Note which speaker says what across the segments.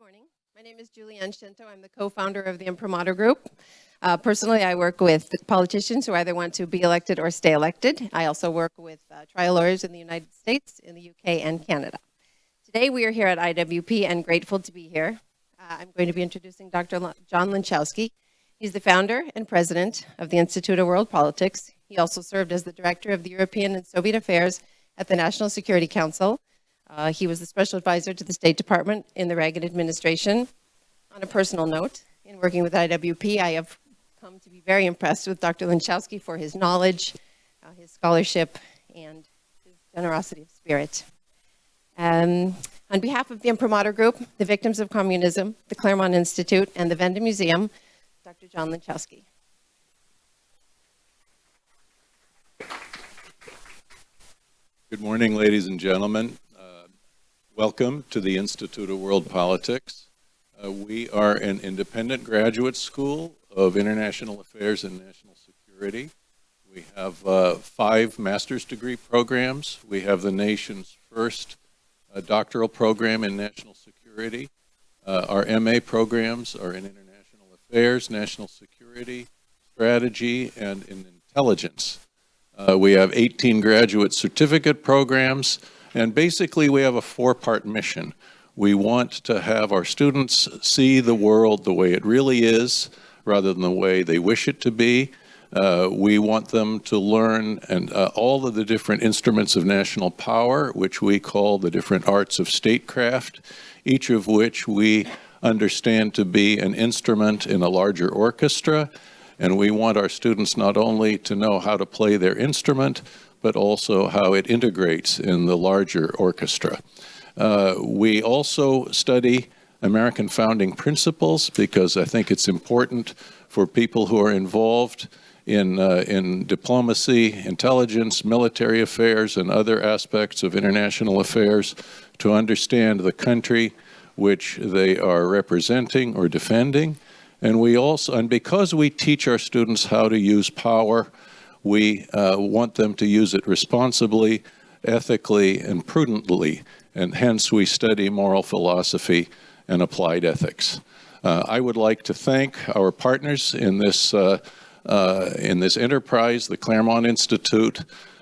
Speaker 1: morning. My name is Julianne Shinto. I'm the co-founder of the Imprimatur Group. Personally, I work with politicians who either want to be elected or stay elected. I also work with trial lawyers in the United States, in the UK, and Canada. Today, we are here at IWP and grateful to be here. I'm going to be introducing Dr. John Linchowski. He's the founder and president of the Institute of World Politics. He also served as the director of the European and Soviet Affairs at the National Security Council. He was the special advisor to the State Department in the Reagan administration. On a personal note, in working with IWP, I have come to be very impressed with Dr. Linchowski for his knowledge, his scholarship, and his generosity of spirit. On behalf of the Imprimatur Group, the Victims of Communism, the Claremont Institute, and the Venda Museum, Dr. John Linchowski.
Speaker 2: Good morning, ladies and gentlemen. Welcome to the Institute of World Politics. We are an independent graduate school of international affairs and national security. We have 5 master's degree programs. We have the nation's first doctoral program in national security. Our MA programs are in international affairs, national security, strategy, and in intelligence. We have 18 graduate certificate programs. And basically, we have a 4-part mission. We want to have our students see the world the way it really is, rather than the way they wish it to be. We want them to learn all of the different instruments of national power, which we call the different arts of statecraft, each of which we understand to be an instrument in a larger orchestra. And we want our students not only to know how to play their instrument, but also how it integrates in the larger orchestra. We also study American founding principles because I think it's important for people who are involved in diplomacy, intelligence, military affairs, and other aspects of international affairs to understand the country which they are representing or defending. And because we teach our students how to use power, we want them to use it responsibly, ethically, and prudently, and hence we study moral philosophy and applied ethics. I would like to thank our partners in this enterprise, the Claremont Institute,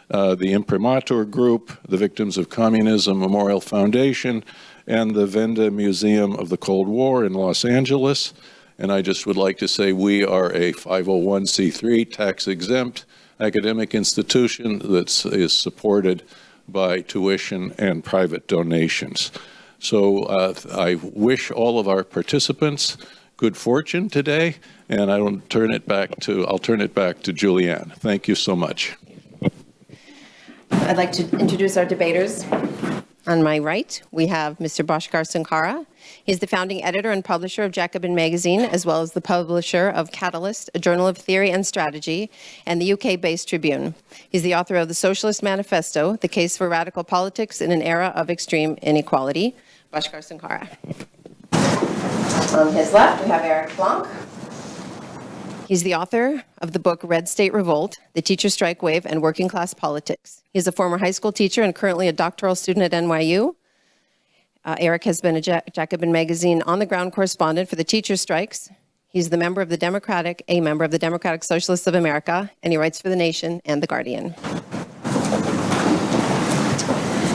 Speaker 2: the Imprimatur Group, the Victims of Communism Memorial Foundation, and the Venda Museum of the Cold War in Los Angeles. And I just would like to say we are a 501c3 tax-exempt academic institution that is supported by tuition and private donations. So I wish all of our participants good fortune today, and I'll turn it back to Julianne. Thank you so much.
Speaker 1: I'd like to introduce our debaters. On my right, we have Mr. Bhaskar Sankara. He's the founding editor and publisher of Jacobin magazine, as well as the publisher of Catalyst, a journal of theory and strategy, and the UK-based Tribune. He's the author of the Socialist Manifesto, The Case for Radical Politics in an Era of Extreme Inequality. Bhaskar Sankara. On his left, we have Eric Blanc. He's the author of the book Red State Revolt, The Teacher Strike Wave and Working Class Politics. He's a former high school teacher and currently a doctoral student at NYU. Eric has been a Jacobin magazine on-the-ground correspondent for the teacher strikes. He's a member of the Democratic Socialists of America, and he writes for The Nation and The Guardian.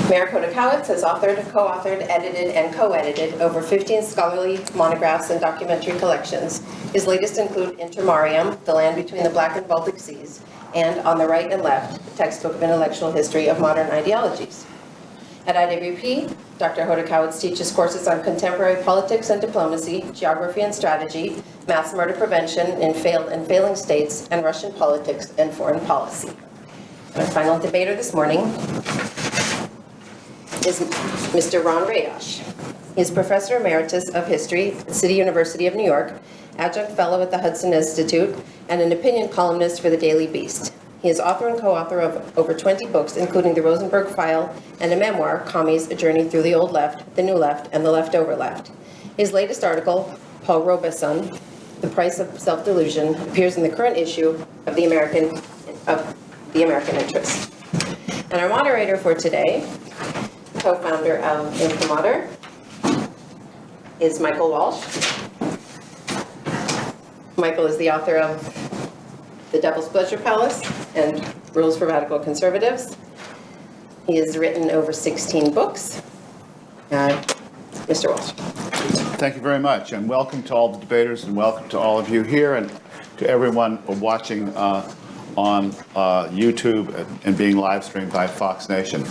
Speaker 1: Merrick Hodakowitz has authored, co-authored, edited, and co-edited over 15 scholarly monographs and documentary collections. His latest include Inter Mariam, The Land Between the Black and Baltic Seas, and On the Right and Left, the textbook of intellectual history of modern ideologies. At IWP, Dr. Hodakowitz teaches courses on contemporary politics and diplomacy, geography and strategy, mass murder prevention in failed and failing states, and Russian politics and foreign policy. And our final debater this morning is Mr. Ron Radosh. He is Professor Emeritus of History at City University of New York, Adjunct Fellow at the Hudson Institute, and an opinion columnist for the Daily Beast. He is author and co-author of over 20 books, including The Rosenberg File and a memoir, Commies, A Journey Through the Old Left, the New Left, and the Leftover Left. His latest article, Paul Robeson, The Price of Self-Delusion, appears in the current issue of the American Interest. And our moderator for today, co-founder of Imprimatur, is Michael Walsh. Michael is the author of The Devil's Pleasure Palace and Rules for Radical Conservatives. He has written over 16 books. Mr. Walsh.
Speaker 3: Thank you very much, and welcome to all the debaters, and welcome to all of you here, and to everyone watching on YouTube and being live streamed by Fox Nation.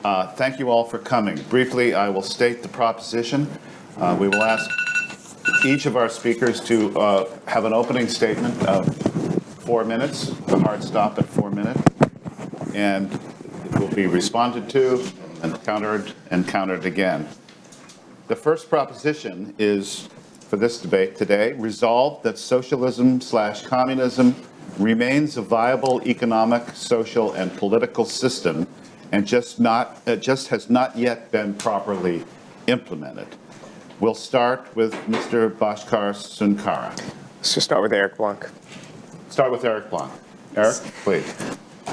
Speaker 3: Thank you all for coming. Briefly, I will state the proposition. We will ask each of our speakers to have an opening statement of 4 minutes, a hard stop at 4 minutes, and it will be responded to and countered again. The first proposition is, for this debate today, resolve that socialism/communism remains a viable economic, social, and political system and just has not yet been properly implemented. We'll start with Mr. Bhaskar Sunkara.
Speaker 4: Let's just start with Eric Blanc.
Speaker 3: Start with Eric Blanc. Eric, please.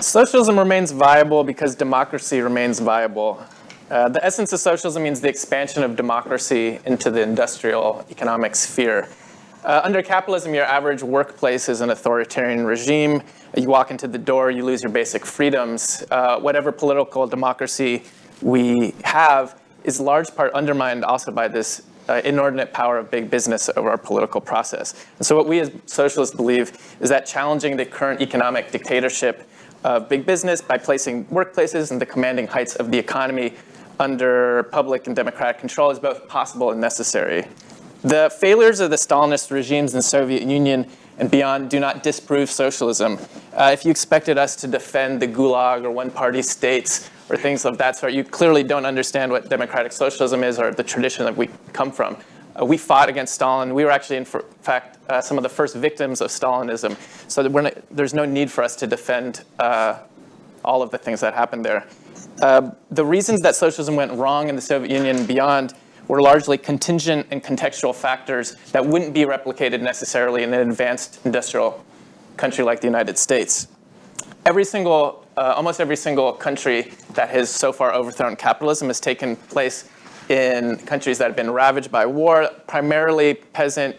Speaker 4: Socialism remains viable because democracy remains viable. The essence of socialism means the expansion of democracy into the industrial economic sphere. Under capitalism, your average workplace is an authoritarian regime. You walk into the door, you lose your basic freedoms. Whatever political democracy we have is large part undermined also by this inordinate power of big business over our political process. And so what we as socialists believe is that challenging the current economic dictatorship of big business by placing workplaces in the commanding heights of the economy under public and democratic control is both possible and necessary. The failures of the Stalinist regimes in the Soviet Union and beyond do not disprove socialism. If you expected us to defend the Gulag or one-party states or things of that sort, you clearly don't understand what democratic socialism is or the tradition that we come from. We fought against Stalin. We were actually, in fact, some of the first victims of Stalinism. So there's no need for us to defend all of the things that happened there. The reasons that socialism went wrong in the Soviet Union and beyond were largely contingent and contextual factors that wouldn't be replicated necessarily in an advanced industrial country like the United States. Almost every single country that has so far overthrown capitalism has taken place in countries that have been ravaged by war, primarily peasant,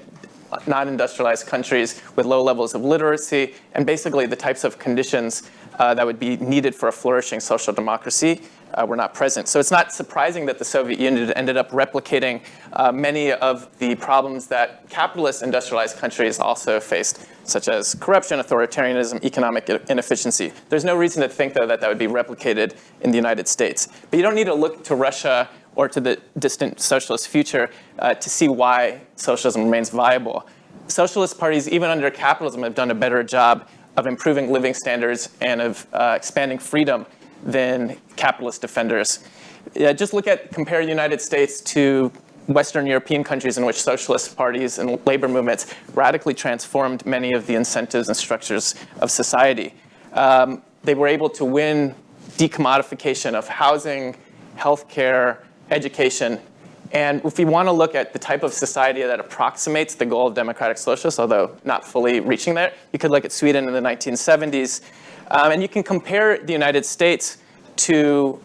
Speaker 4: non-industrialized countries with low levels of literacy, and basically the types of conditions that would be needed for a flourishing social democracy were not present. So it's not surprising that the Soviet Union ended up replicating many of the problems that capitalist industrialized countries also faced, such as corruption, authoritarianism, economic inefficiency. There's no reason to think, though, that would be replicated in the United States. But you don't need to look to Russia or to the distant socialist future to see why socialism remains viable. Socialist parties, even under capitalism, have done a better job of improving living standards and of expanding freedom than capitalist defenders. Just compare the United States to Western European countries in which socialist parties and labor movements radically transformed many of the incentives and structures of society. They were able to win decommodification of housing, healthcare, education. And if we want to look at the type of society that approximates the goal of democratic socialists, although not fully reaching there, you could look at Sweden in the 1970s. And you can compare the United States to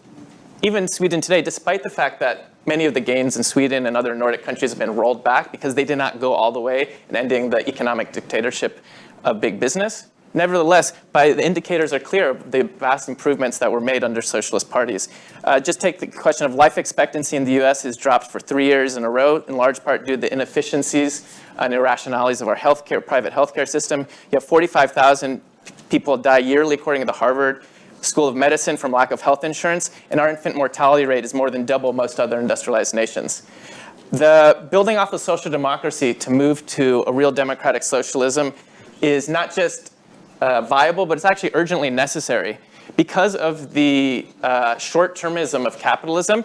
Speaker 4: even Sweden today, despite the fact that many of the gains in Sweden and other Nordic countries have been rolled back because they did not go all the way in ending the economic dictatorship of big business. Nevertheless, the indicators are clear of the vast improvements that were made under socialist parties. Just take the question of life expectancy in the US has dropped for 3 years in a row, in large part due to the inefficiencies and irrationalities of our private healthcare system. You have 45,000 people die yearly, according to the Harvard School of Medicine, from lack of health insurance, and our infant mortality rate is more than double most other industrialized nations. The building off of social democracy to move to a real democratic socialism is not just viable, but it's actually urgently necessary. Because of the short-termism of capitalism,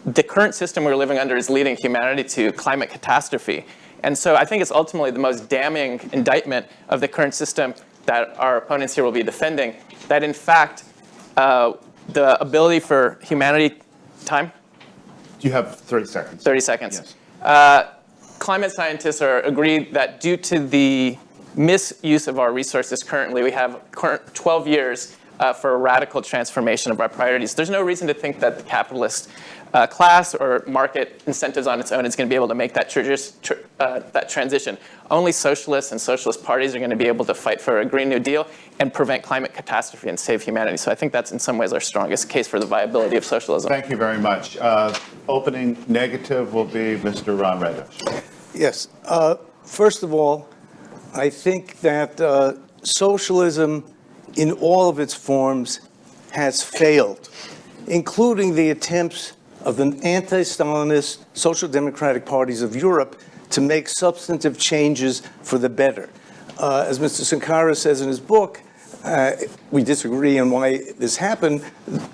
Speaker 4: the current system we're living under is leading humanity to climate catastrophe. And so I think it's ultimately the most damning indictment of the current system that our opponents here will be defending, that in fact, the ability for humanity, time?
Speaker 3: You have 30 seconds.
Speaker 4: 30 seconds.
Speaker 3: Yes.
Speaker 4: Climate scientists agree that due to the misuse of our resources currently, we have 12 years for a radical transformation of our priorities. There's no reason to think that the capitalist class or market incentives on its own is going to be able to make that transition. Only socialists and socialist parties are going to be able to fight for a Green New Deal and prevent climate catastrophe and save humanity. So I think that's in some ways our strongest case for the viability of socialism.
Speaker 3: Thank you very much. Opening negative will be Mr. Ron Redish.
Speaker 5: Yes. First of all, I think that socialism in all of its forms has failed, including the attempts of the anti-Stalinist social democratic parties of Europe to make substantive changes for the better. As Mr. Sankara says in his book, we disagree on why this happened.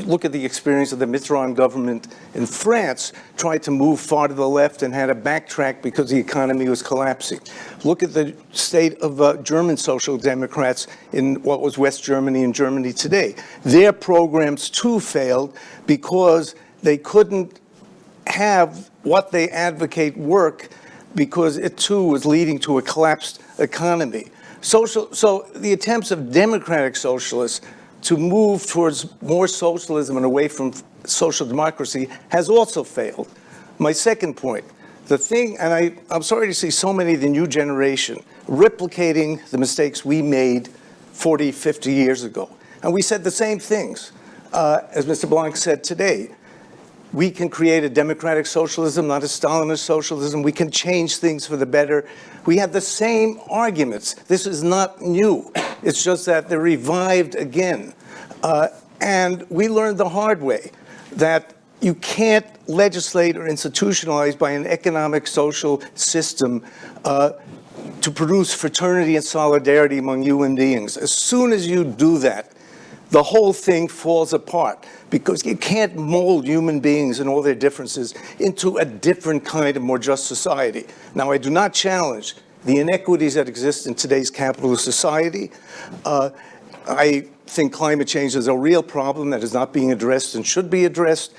Speaker 5: Look at the experience of the Mitterrand government in France, tried to move far to the left and had to backtrack because the economy was collapsing. Look at the state of German social democrats in what was West Germany and Germany today. Their programs too failed because they couldn't have what they advocate work because it too was leading to a collapsed economy. So the attempts of democratic socialists to move towards more socialism and away from social democracy has also failed. My second point, the thing, and I'm sorry to see so many of the new generation replicating the mistakes we made 40, 50 years ago. And we said the same things, as Mr. Blanc said today. We can create a democratic socialism, not a Stalinist socialism. We can change things for the better. We have the same arguments. This is not new. It's just that they're revived again. And we learned the hard way that you can't legislate or institutionalize by an economic social system to produce fraternity and solidarity among human beings. As soon as you do that, the whole thing falls apart because you can't mold human beings and all their differences into a different kind of more just society. Now, I do not challenge the inequities that exist in today's capitalist society. I think climate change is a real problem that is not being addressed and should be addressed.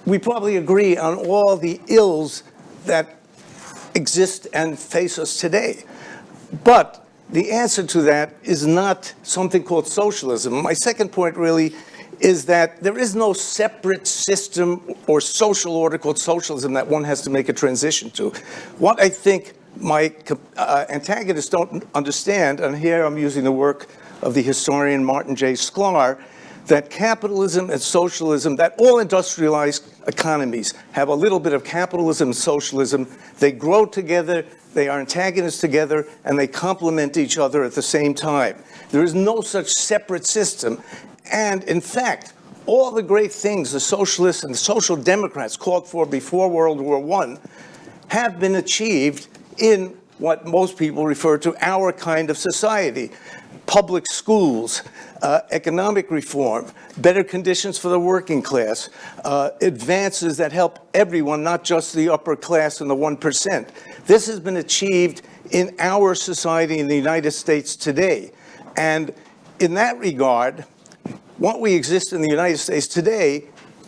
Speaker 5: We probably agree on all the ills that exist and face us today. But the answer to that is not something called socialism. My second point really is that there is no separate system or social order called socialism that one has to make a transition to. What I think my antagonists don't understand, and here I'm using the work of the historian Martin J. Sklar, that capitalism and socialism, that all industrialized economies have a little bit of capitalism and socialism. They grow together, they are antagonists together, and they complement each other at the same time. There is no such separate system. And in fact, all the great things the socialists and the social democrats called for before World War I have been achieved in what most people refer to our kind of society. Public schools, economic reform, better conditions for the working class, advances that help everyone, not just the upper class and the 1%. This has been achieved in our society in the United States today. And in that regard, what we exist in the United States today,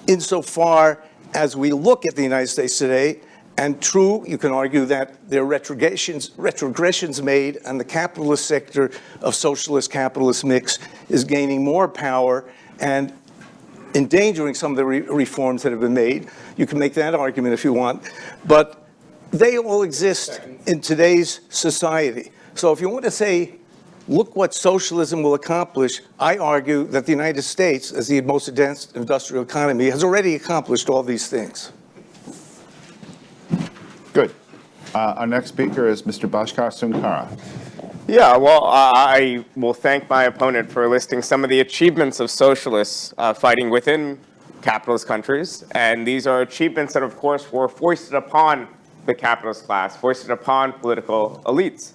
Speaker 5: insofar as we look at the United States today, and true, you can argue that there are retrogressions made, and the capitalist sector of socialist capitalist mix is gaining more power and endangering some of the reforms that have been made. You can make that argument if you want, but they all exist in today's society. So if you want to say, look what socialism will accomplish, I argue that the United States, as the most advanced industrial economy, has already accomplished all these things.
Speaker 3: Good. Our next speaker is Mr. Bhaskar Sunkara.
Speaker 6: Yeah, well, I will thank my opponent for listing some of the achievements of socialists fighting within capitalist countries. And these are achievements that, of course, were foisted upon the capitalist class, foisted upon political elites.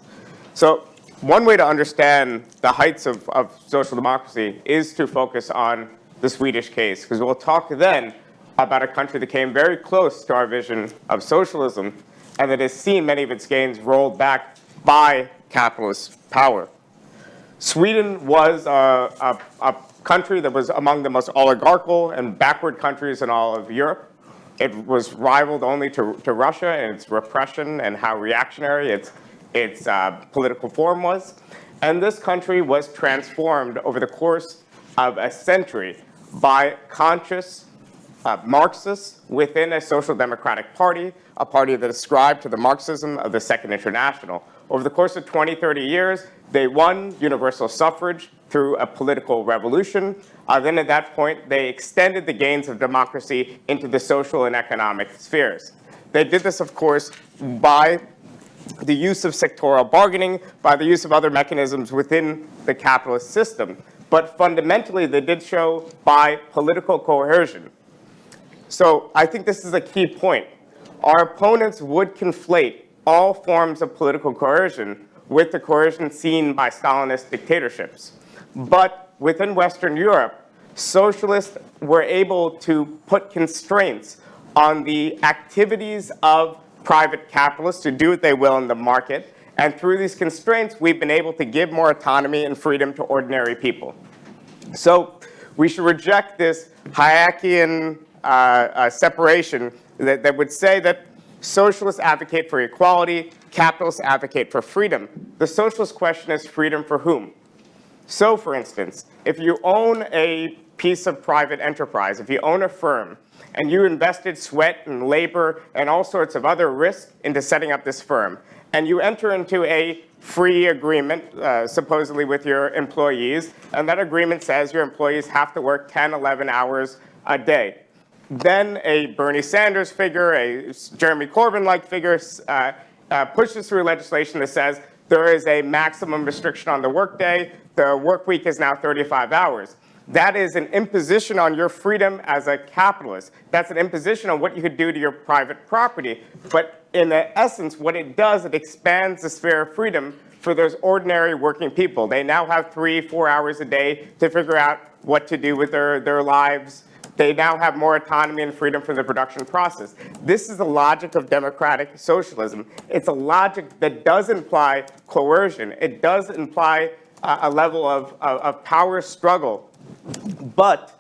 Speaker 6: So one way to understand the heights of social democracy is to focus on the Swedish case, because we'll talk then about a country that came very close to our vision of socialism and that has seen many of its gains rolled back by capitalist power. Sweden was a country that was among the most oligarchical and backward countries in all of Europe. It was rivaled only to Russia in its repression and how reactionary its political form was. And this country was transformed over the course of a century by conscious Marxists within a social democratic party, a party that ascribed to the Marxism of the Second International. Over the course of 20, 30 years, they won universal suffrage through a political revolution. Then at that point, they extended the gains of democracy into the social and economic spheres. They did this, of course, by the use of sectoral bargaining, by the use of other mechanisms within the capitalist system. But fundamentally, they did so by political coercion. So I think this is a key point. Our opponents would conflate all forms of political coercion with the coercion seen by Stalinist dictatorships. But within Western Europe, socialists were able to put constraints on the activities of private capitalists to do what they will in the market. And through these constraints, we've been able to give more autonomy and freedom to ordinary people. So we should reject this Hayekian separation that would say that socialists advocate for equality, capitalists advocate for freedom. The socialist question is freedom for whom? So, for instance, if you own a piece of private enterprise, if you own a firm, and you invested sweat and labor and all sorts of other risks into setting up this firm, and you enter into a free agreement, supposedly with your employees, and that agreement says your employees have to work 10, 11 hours a day. Then a Bernie Sanders figure, a Jeremy Corbyn-like figure pushes through legislation that says there is a maximum restriction on the workday. The work week is now 35 hours. That is an imposition on your freedom as a capitalist. That's an imposition on what you could do to your private property. But in essence, what it does, it expands the sphere of freedom for those ordinary working people. They now have 3-4 hours a day to figure out what to do with their lives. They now have more autonomy and freedom from the production process. This is the logic of democratic socialism. It's a logic that does imply coercion. It does imply a level of power struggle. But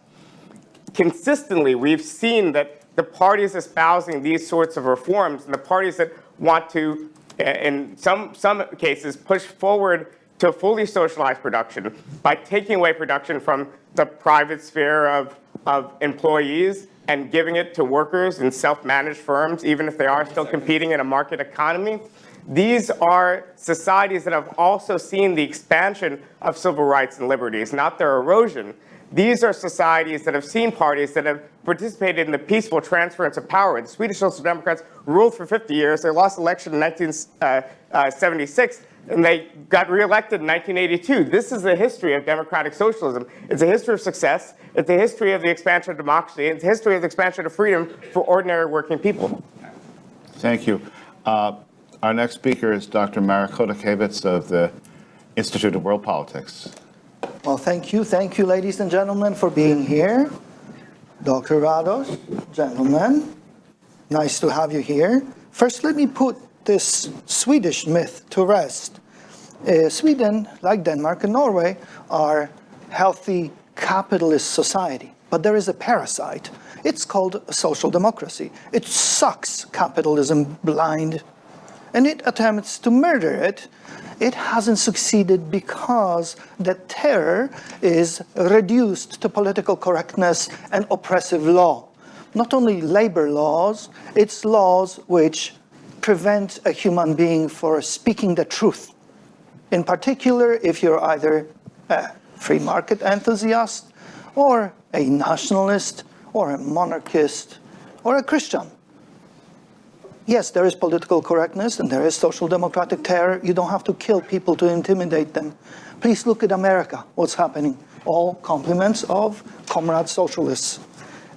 Speaker 6: consistently, we've seen that the parties espousing these sorts of reforms and the parties that want to, in some cases, push forward to fully socialized production by taking away production from the private sphere of employees and giving it to workers in self-managed firms, even if they are still competing in a market economy. These are societies that have also seen the expansion of civil rights and liberties, not their erosion. These are societies that have seen parties that have participated in the peaceful transference of power. The Swedish Social Democrats ruled for 50 years. They lost election in 1976, and they got reelected in 1982. This is the history of democratic socialism. It's a history of success. It's a history of the expansion of democracy. It's a history of the expansion of freedom for ordinary working people.
Speaker 3: Thank you. Our next speaker is Dr. Marek Chodakewicz of the Institute of World Politics.
Speaker 7: Well, thank you. Thank you, ladies and gentlemen, for being here. Dr. Rados, gentlemen, nice to have you here. First, let me put this Swedish myth to rest. Sweden, like Denmark and Norway, are healthy capitalist society. But there is a parasite. It's called social democracy. It sucks capitalism blind, and it attempts to murder it. It hasn't succeeded because the terror is reduced to political correctness and oppressive law. Not only labor laws, it's laws which prevent a human being from speaking the truth. In particular, if you're either a free market enthusiast or a nationalist or a monarchist or a Christian. Yes, there is political correctness and there is social democratic terror. You don't have to kill people to intimidate them. Please look at America, what's happening. All compliments of comrade socialists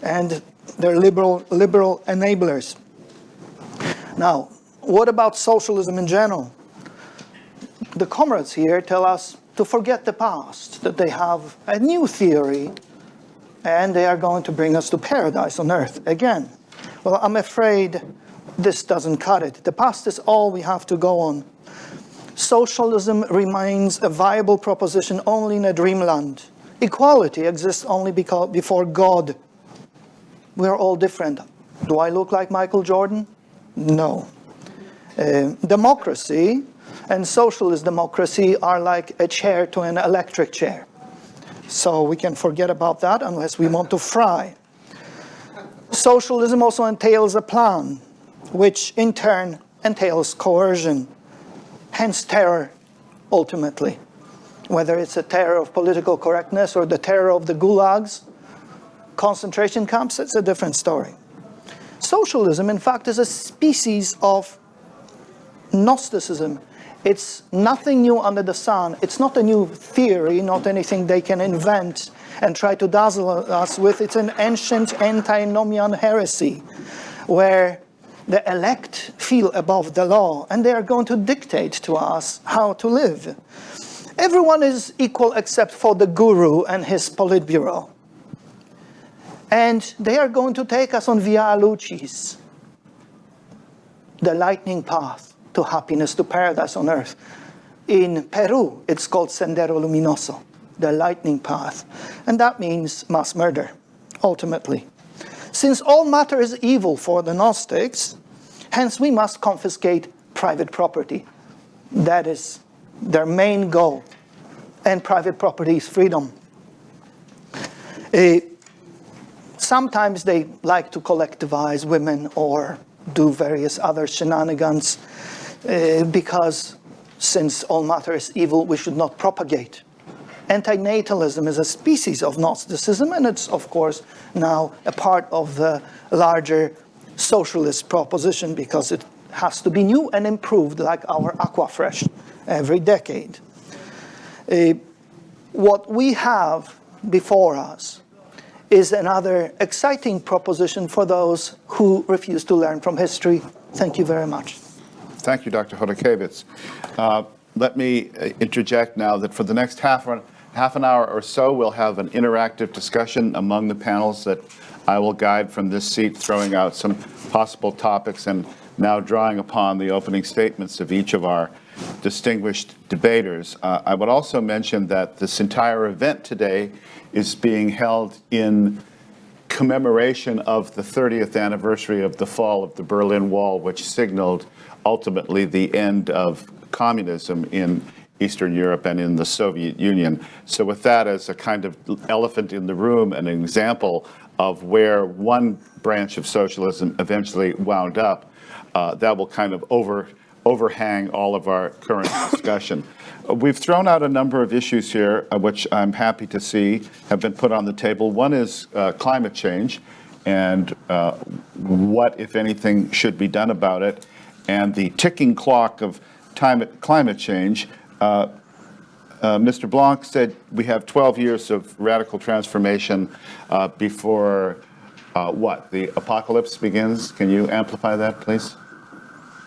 Speaker 7: and their liberal enablers. Now, what about socialism in general? The comrades here tell us to forget the past, that they have a new theory and they are going to bring us to paradise on earth again. Well, I'm afraid this doesn't cut it. The past is all we have to go on. Socialism remains a viable proposition only in a dreamland. Equality exists only before God. We're all different. Do I look like Michael Jordan? No. Democracy and socialist democracy are like a chair to an electric chair. So we can forget about that unless we want to fry. Socialism also entails a plan, which in turn entails coercion, hence terror, ultimately. Whether it's a terror of political correctness or the terror of the gulags, concentration camps, it's a different story. Socialism, in fact, is a species of Gnosticism. It's nothing new under the sun. It's not a new theory, not anything they can invent and try to dazzle us with. It's an ancient antinomian heresy where the elect feel above the law and they are going to dictate to us how to live. Everyone is equal except for the guru and his Politburo. And they are going to take us on Via Lucis, the lightning path to happiness, to paradise on earth. In Peru, it's called Sendero Luminoso, the lightning path. And that means mass murder, ultimately. Since all matter is evil for the Gnostics, hence we must confiscate private property. That is their main goal. And private property is freedom. Sometimes they like to collectivize women or do various other shenanigans because since all matter is evil, we should not propagate. Antinatalism is a species of Gnosticism, and it's, of course, now a part of the larger socialist proposition because it has to be new and improved like our Aquafresh every decade. What we have before us is another exciting proposition for those who refuse to learn from history. Thank you very much.
Speaker 3: Thank you, Dr. Hodakevich. Let me interject now that for the next half an hour or so, we'll have an interactive discussion among the panels that I will guide from this seat, throwing out some possible topics and now drawing upon the opening statements of each of our distinguished debaters. I would also mention that this entire event today is being held in commemoration of the 30th anniversary of the fall of the Berlin Wall, which signaled ultimately the end of communism in Eastern Europe and in the Soviet Union. So with that as a kind of elephant in the room, an example of where one branch of socialism eventually wound up, that will kind of overhang all of our current discussion. We've thrown out a number of issues here, which I'm happy to see have been put on the table. One is climate change and what, if anything, should be done about it, and the ticking clock of climate change. Mr. Blanc said we have 12 years of radical transformation before the apocalypse begins. Can you amplify that, please?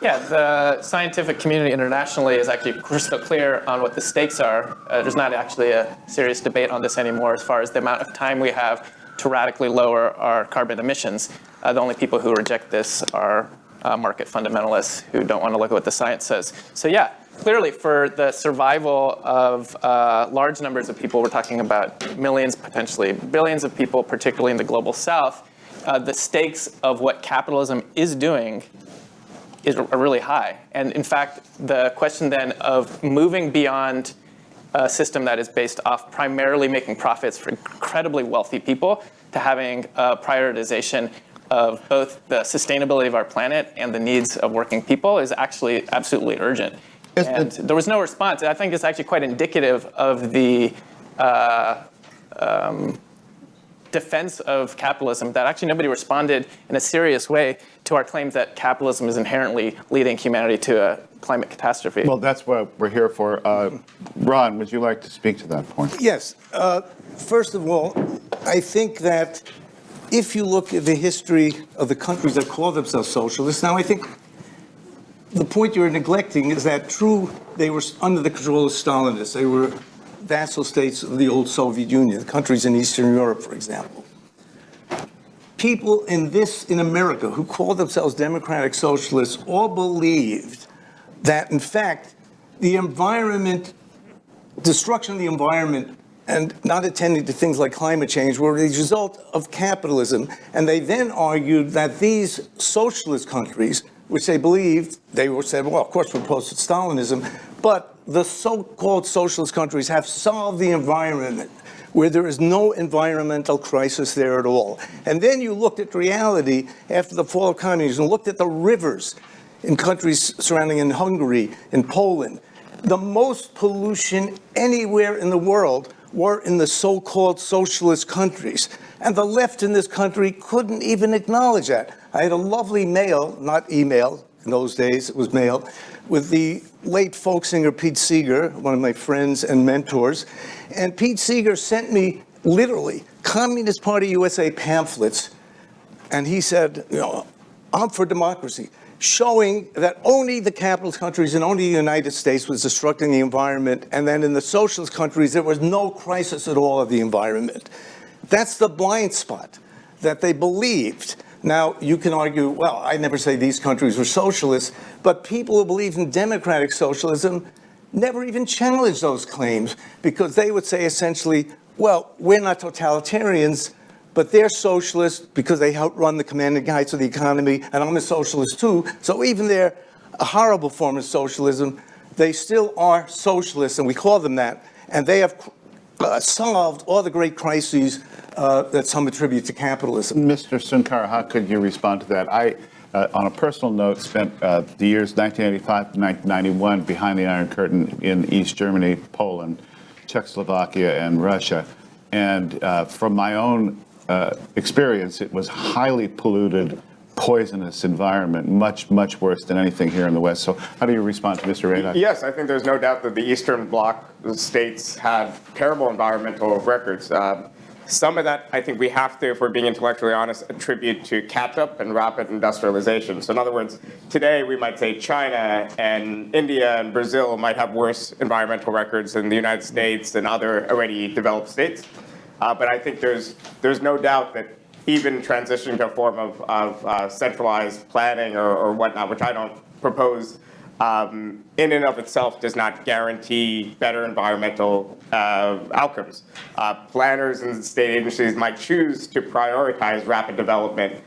Speaker 4: Yeah, the scientific community internationally is actually crystal clear on what the stakes are. There's not actually a serious debate on this anymore as far as the amount of time we have to radically lower our carbon emissions. The only people who reject this are market fundamentalists who don't want to look at what the science says. So yeah, clearly for the survival of large numbers of people, we're talking about millions, potentially billions of people, particularly in the global south, the stakes of what capitalism is doing are really high. And in fact, the question then of moving beyond a system that is based off primarily making profits for incredibly wealthy people to having a prioritization of both the sustainability of our planet and the needs of working people is actually absolutely urgent. And there was no response. I think it's actually quite indicative of the defense of capitalism that actually nobody responded in a serious way to our claims that capitalism is inherently leading humanity to a climate catastrophe.
Speaker 3: Well, that's what we're here for. Ron, would you like to speak to that point?
Speaker 5: Yes. First of all, I think that if you look at the history of the countries that call themselves socialists, now I think the point you're neglecting is that they were under the control of Stalinists. They were vassal states of the old Soviet Union, the countries in Eastern Europe, for example. People in America who call themselves democratic socialists all believed that, in fact, the environment, destruction of the environment, and not attending to things like climate change were the result of capitalism. And they then argued that these socialist countries, which they believed, said, well, of course, we're post-Stalinism, but the so-called socialist countries have solved the environment where there is no environmental crisis there at all. And then you looked at reality after the fall of communism and looked at the rivers in countries surrounding in Hungary, in Poland. The most pollution anywhere in the world were in the so-called socialist countries. And the left in this country couldn't even acknowledge that. I had a lovely mail, not email, in those days it was mail, with the late folk singer Pete Seeger, one of my friends and mentors. And Pete Seeger sent me, literally, Communist Party USA pamphlets. And he said, you know, I'm for democracy, showing that only the capitalist countries and only the United States was destructing the environment, and then in the socialist countries there was no crisis at all of the environment. That's the blind spot that they believed. Now, you can argue, well, I never say these countries were socialists, but people who believe in democratic socialism never even challenged those claims, because they would say essentially, well, we're not totalitarians, but they're socialists because they outrun the commanding heights of the economy, and I'm a socialist too. So even they're a horrible form of socialism, they still are socialists, and we call them that, and they have solved all the great crises that some attribute to capitalism.
Speaker 3: Mr. Sunkar, how could you respond to that? I, on a personal note, spent the years 1985 to 1991 behind the Iron Curtain in East Germany, Poland, Czechoslovakia, and Russia. And from my own experience, it was highly polluted, poisonous environment, much, much worse than anything here in the West. So how do you respond to Mr. Radok?
Speaker 6: Yes, I think there's no doubt that the Eastern Bloc states had terrible environmental records. Some of that, I think we have to, if we're being intellectually honest, attribute to catch-up and rapid industrialization. So in other words, today we might say China and India and Brazil might have worse environmental records than the United States and other already developed states. But I think there's no doubt that even transitioning to a form of centralized planning or whatnot, which I don't propose, in and of itself does not guarantee better environmental outcomes. Planners and state agencies might choose to prioritize rapid development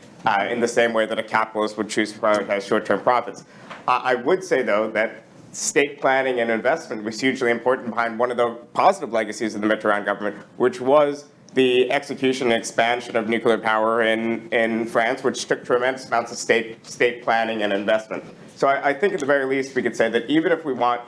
Speaker 6: in the same way that a capitalist would choose to prioritize short-term profits. I would say, though, that state planning and investment was hugely important behind one of the positive legacies of the Mitterrand government, which was the execution and expansion of nuclear power in France, which took tremendous amounts of state planning and investment. So I think at the very least we could say that even if we want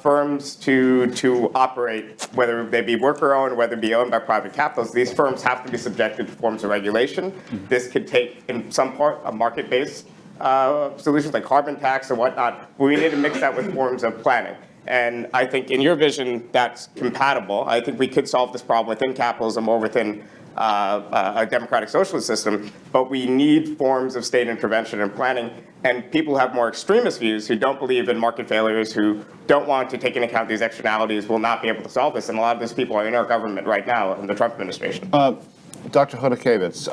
Speaker 6: firms to operate, whether they be worker-owned, whether they be owned by private capitalists, these firms have to be subjected to forms of regulation. This could take, in some part, a market-based solutions like carbon tax and whatnot, but we need to mix that with forms of planning. And I think in your vision, that's compatible. I think we could solve this problem within capitalism or within a democratic socialist system, but we need forms of state intervention and planning. And people who have more extremist views, who don't believe in market failures, who don't want to take into account these externalities, will not be able to solve this. And a lot of those people are in our government right now, in the Trump administration.
Speaker 3: Dr. Hodakevitz,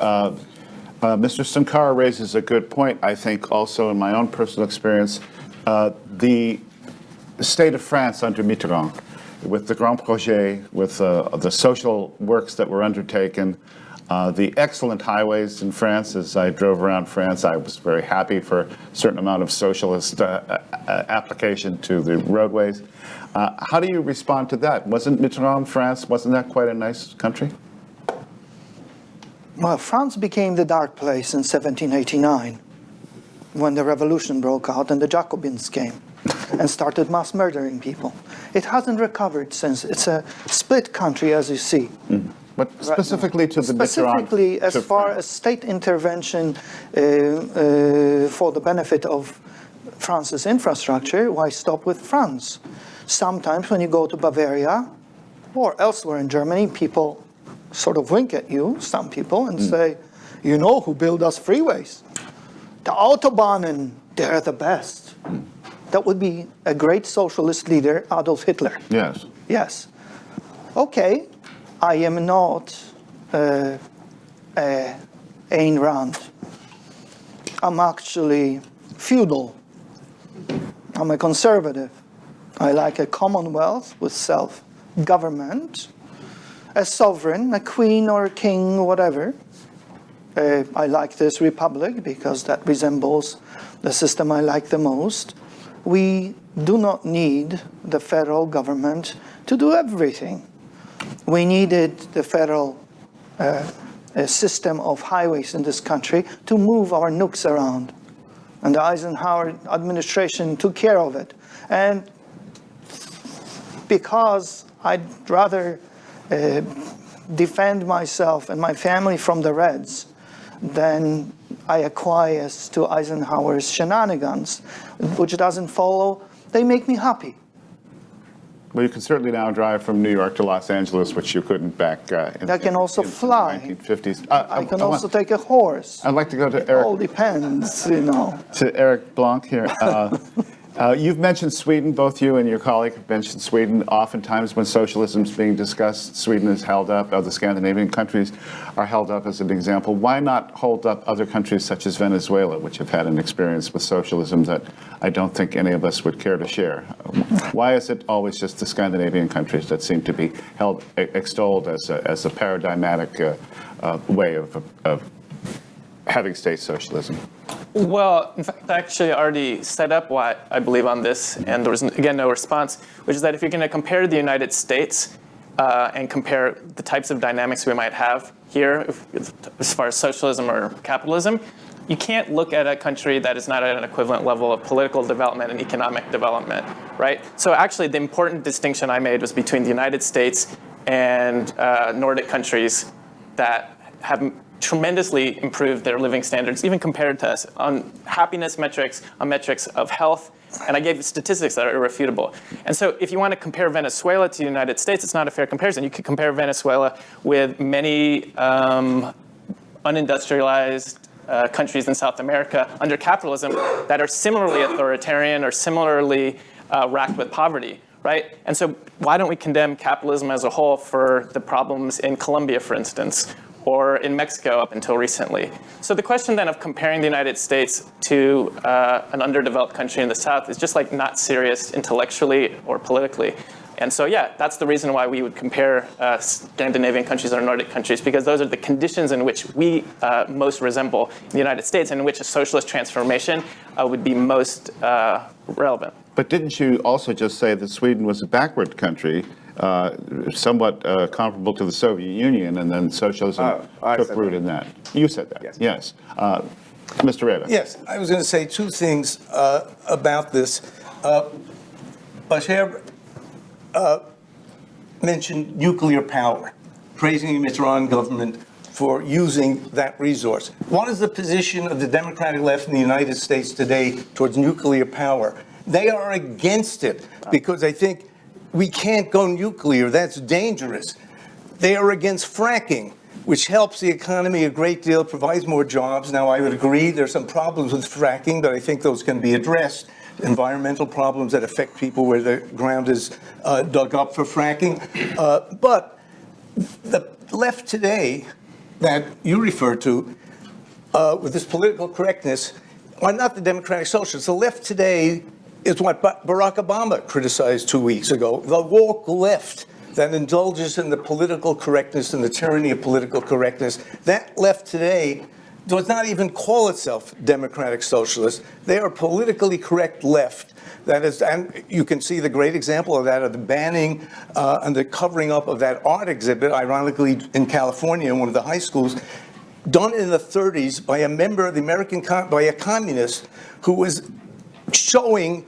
Speaker 3: Mr. Sunkar raises a good point, I think, also in my own personal experience. The state of France under Mitterrand, with the Grand Projet, with the social works that were undertaken, the excellent highways in France. As I drove around France, I was very happy for a certain amount of socialist application to the roadways. How do you respond to that? Wasn't Mitterrand France, wasn't that quite a nice country?
Speaker 7: Well, France became the dark place in 1789 when the revolution broke out and the Jacobins came and started mass murdering people. It hasn't recovered since. It's a split country, as you see.
Speaker 3: But specifically to the Mitterrand.
Speaker 7: Specifically, as far as state intervention for the benefit of France's infrastructure, why stop with France? Sometimes when you go to Bavaria or elsewhere in Germany, people sort of wink at you, some people, and say, you know who built us freeways? The Autobahnen, they're the best. That would be a great socialist leader, Adolf Hitler.
Speaker 3: Yes.
Speaker 7: Yes. Okay, I am not Ayn Rand. I'm actually feudal. I'm a conservative. I like a commonwealth with self-government, a sovereign, a queen or a king, whatever. I like this republic because that resembles the system I like the most. We do not need the federal government to do everything. we needed the federal system of highways in this country to move our nukes around. And the Eisenhower administration took care of it. And because I'd rather defend myself and my family from the Reds than I acquiesce to Eisenhower's shenanigans, which doesn't follow, they make me happy.
Speaker 3: Well, you can certainly now drive from New York to Los Angeles, which you couldn't back in
Speaker 7: I can also fly.
Speaker 3: the 1950s.
Speaker 7: I can also take a horse.
Speaker 3: I'd like to go to
Speaker 7: It all
Speaker 3: Eric,
Speaker 7: depends, you know.
Speaker 3: to Eric Blanc here. You've mentioned Sweden, both you and your colleague have mentioned Sweden. Oftentimes when socialism is being discussed, Sweden is held up, the Scandinavian countries are held up as an example. Why not hold up other countries such as Venezuela, which have had an experience with socialism that I don't think any of us would care to share? Why is it always just the Scandinavian countries that seem to be extolled as a paradigmatic way of having state socialism?
Speaker 4: Well, in fact, I actually already set up why I believe on this, and there was, again, no response, which is that if you're going to compare the United States and compare the types of dynamics we might have here, as far as socialism or capitalism, you can't look at a country that is not at an equivalent level of political development and economic development, right? So actually, the important distinction I made was between the United States and Nordic countries that have tremendously improved their living standards, even compared to us, on happiness metrics, on metrics of health, and I gave statistics that are irrefutable. And so if you want to compare Venezuela to the United States, it's not a fair comparison. You could compare Venezuela with many unindustrialized countries in South America under capitalism that are similarly authoritarian or similarly racked with poverty, right? And so why don't we condemn capitalism as a whole for the problems in Colombia, for instance, or in Mexico up until recently? So the question then of comparing the United States to an underdeveloped country in the South is just like not serious intellectually or politically. And so, yeah, that's the reason why we would compare Scandinavian countries or Nordic countries, because those are the conditions in which we most resemble the United States and in which a socialist transformation would be most relevant.
Speaker 3: But didn't you also just say that Sweden was a backward country, somewhat comparable to the Soviet Union, and then socialism took root in that? You said that, yes. Mr. Reda.
Speaker 5: Yes, I was going to say two things about this. Bashir mentioned nuclear power, praising the Mitterrand government for using that resource. What is the position of the Democratic left in the United States today towards nuclear power? They are against it because they think we can't go nuclear. That's dangerous. They are against fracking, which helps the economy a great deal, provides more jobs. Now, I would agree there's some problems with fracking, but I think those can be addressed. Environmental problems that affect people where the ground is dug up for fracking. But the left today that you refer to with this political correctness are not the democratic socialists. The left today is what Barack Obama criticized 2 weeks ago, the woke left that indulges in the political correctness and the tyranny of political correctness. That left today does not even call itself democratic socialist. They are politically correct left. That is, and you can see the great example of that, of the banning and the covering up of that art exhibit, ironically in California in one of the high schools, done in the 30s by a member of the by a communist who was showing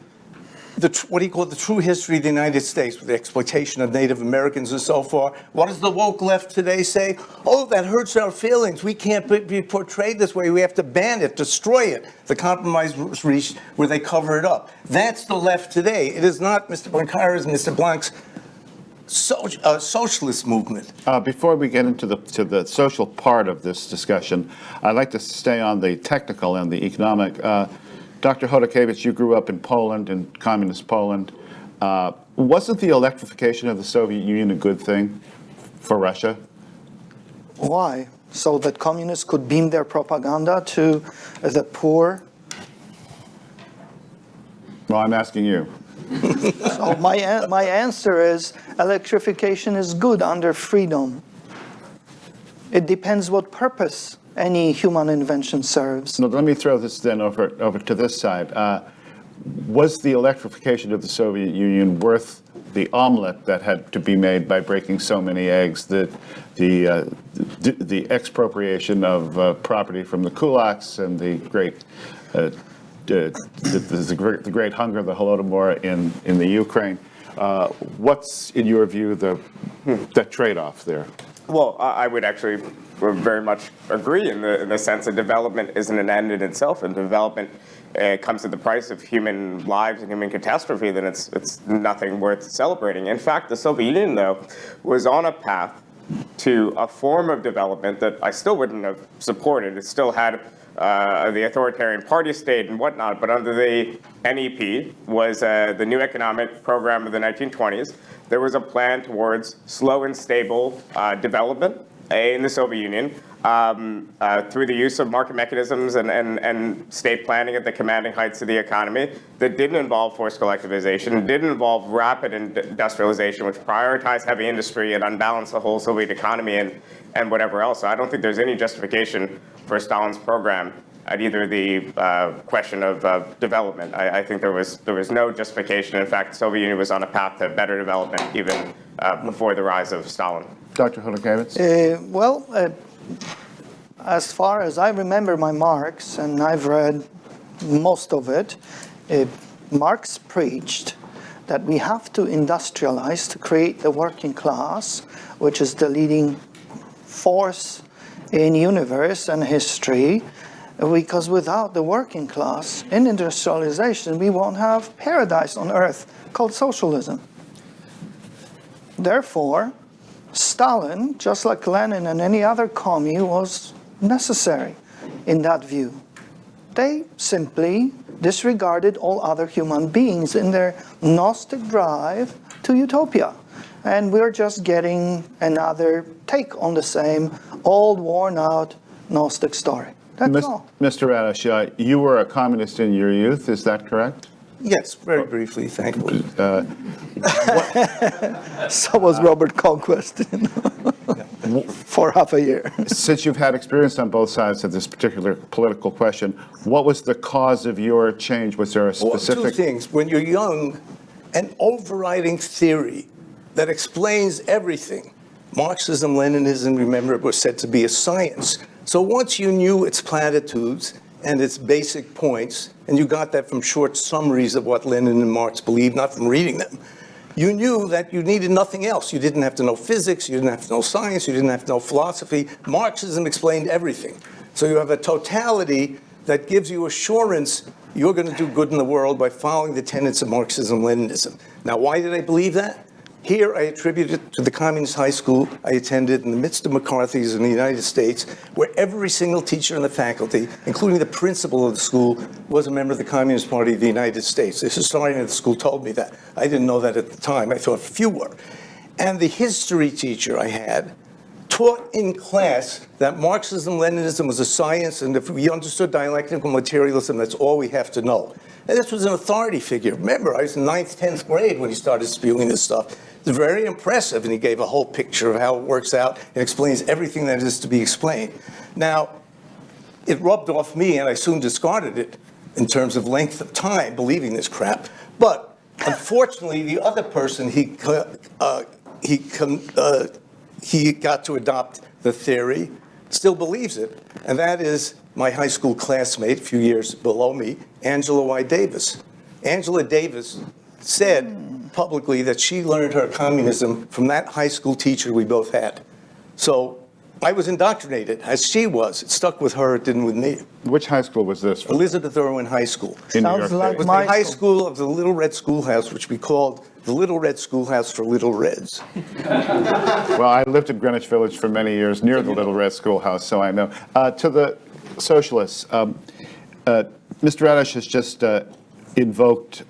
Speaker 5: what he called the true history of the United States, with the exploitation of Native Americans and so forth. What does the woke left today say? Oh, that hurts our feelings. We can't be portrayed this way. We have to ban it, destroy it. The compromise was reached where they cover it up. That's the left today. It is not Mr. Blancara's and Mr. Blanc's socialist movement.
Speaker 3: Before we get into the social part of this discussion, I'd like to stay on the technical and the economic. Dr. Chodakewicz, you grew up in Poland, in communist Poland. Wasn't the electrification of the Soviet Union a good thing for Russia?
Speaker 7: Why? So that communists could beam their propaganda to the poor?
Speaker 3: Well, I'm asking you.
Speaker 7: So my answer is electrification is good under freedom. It depends what purpose any human invention serves.
Speaker 3: No, let me throw this then over to this side. was the electrification of the Soviet Union worth the omelet that had to be made by breaking so many eggs? The expropriation of property from the kulaks and the great hunger, the Holodomor in the Ukraine. What's, in your view, the trade-off there?
Speaker 6: Well, I would actually very much agree in the sense that development isn't an end in itself, and development comes at the price of human lives and human catastrophe, then it's nothing worth celebrating. In fact, the Soviet Union, though, was on a path to a form of development that I still wouldn't have supported. It still had the authoritarian party state and whatnot, but under the NEP was the new economic program of the 1920s. There was a plan towards slow and stable development in the Soviet Union through the use of market mechanisms and state planning at the commanding heights of the economy that didn't involve forced collectivization, didn't involve rapid industrialization, which prioritized heavy industry and unbalanced the whole Soviet economy and whatever else. So I don't think there's any justification for Stalin's program at either the question of development. I think there was no justification. In fact, the Soviet Union was on a path to better development even before the rise of Stalin.
Speaker 3: Dr. Hodakevich?
Speaker 7: As far as I remember my Marx, and I've read most of it, Marx preached that we have to industrialize to create the working class, which is the leading force in universe and history, because without the working class in industrialization, we won't have paradise on earth called socialism. Therefore, Stalin, just like Lenin and any other commie, was necessary in that view. They simply disregarded all other human beings in their Gnostic drive to utopia. And we're just getting another take on the same old, worn-out Gnostic story. That's all.
Speaker 3: Mr. Radosh, you were a communist in your youth, is that correct?
Speaker 5: Yes, very briefly, thankfully.
Speaker 7: So was Robert Conquest for half a year.
Speaker 3: Since you've had experience on both sides of this particular political question, what was the cause of your change? Was there a specific...
Speaker 5: Well, two things. When you're young, an overriding theory that explains everything. Marxism, Leninism, remember, was said to be a science. So once you knew its platitudes and its basic points, and you got that from short summaries of what Lenin and Marx believed, not from reading them, you knew that you needed nothing else. You didn't have to know physics, you didn't have to know science, you didn't have to know philosophy. Marxism explained everything. So you have a totality that gives you assurance you're going to do good in the world by following the tenets of Marxism-Leninism. Now, why did I believe that? Here, I attribute it to the communist high school I attended in the midst of McCarthyism in the United States, where every single teacher in the faculty, including the principal of the school, was a member of the Communist Party of the United States. The historian at the school told me that. I didn't know that at the time. I thought few were. And the history teacher I had taught in class that Marxism-Leninism was a science, and if we understood dialectical materialism, that's all we have to know. And this was an authority figure. Remember, I was in 9th, 10th grade when he started spewing this stuff. It's very impressive, and he gave a whole picture of how it works out and explains everything that is to be explained. Now, it rubbed off me, and I soon discarded it in terms of length of time believing this crap. But unfortunately, the other person, he got to adopt the theory, still believes it, and that is my high school classmate, a few years below me, Angela Y. Davis. Angela Davis said publicly that she learned her communism from that high school teacher we both had. So I was indoctrinated, as she was. It stuck with her, it didn't with me.
Speaker 3: Which high school was this?
Speaker 5: Elizabeth Irwin High School.
Speaker 3: In New
Speaker 7: Sounds
Speaker 3: York
Speaker 7: like
Speaker 3: State.
Speaker 5: It was
Speaker 7: my
Speaker 5: the high
Speaker 7: school.
Speaker 5: school of the Little Red Schoolhouse, which we called the Little Red Schoolhouse for Little Reds.
Speaker 3: Well, I lived in Greenwich Village for many years near the Little Red Schoolhouse, so I know. To the socialists, Mr. Radosh has just invoked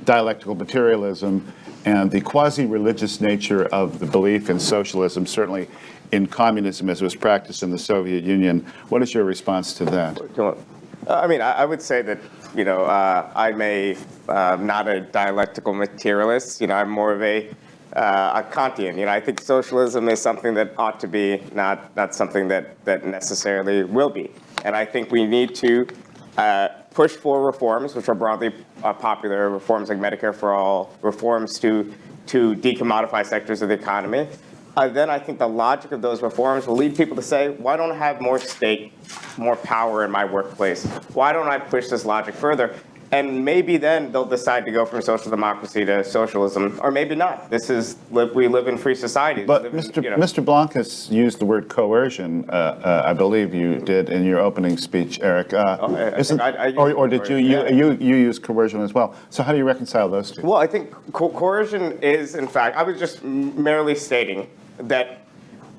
Speaker 3: dialectical materialism and the quasi-religious nature of the belief in socialism, certainly in communism as it was practiced in the Soviet Union. What is your response to that?
Speaker 6: I mean, I would say that, I'm not a dialectical materialist. I'm more of a Kantian. I think socialism is something that ought to be, not something that necessarily will be. And I think we need to push for reforms, which are broadly popular, reforms like Medicare for all, reforms to decommodify sectors of the economy, then I think the logic of those reforms will lead people to say, why don't I have more stake, more power in my workplace? Why don't I push this logic further? And maybe then they'll decide to go from social democracy to socialism, or maybe not. We live in free societies.
Speaker 3: But Mr. Blanc has used the word coercion. I believe you did in your opening speech, Eric. Or did you use coercion as well? So how do you reconcile those two?
Speaker 6: Well, I think coercion is, in fact, I was just merely stating that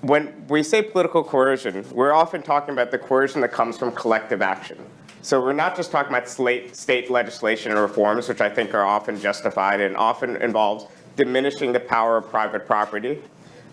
Speaker 6: when we say political coercion, we're often talking about the coercion that comes from collective action. So we're not just talking about state legislation and reforms, which I think are often justified and often involves diminishing the power of private property.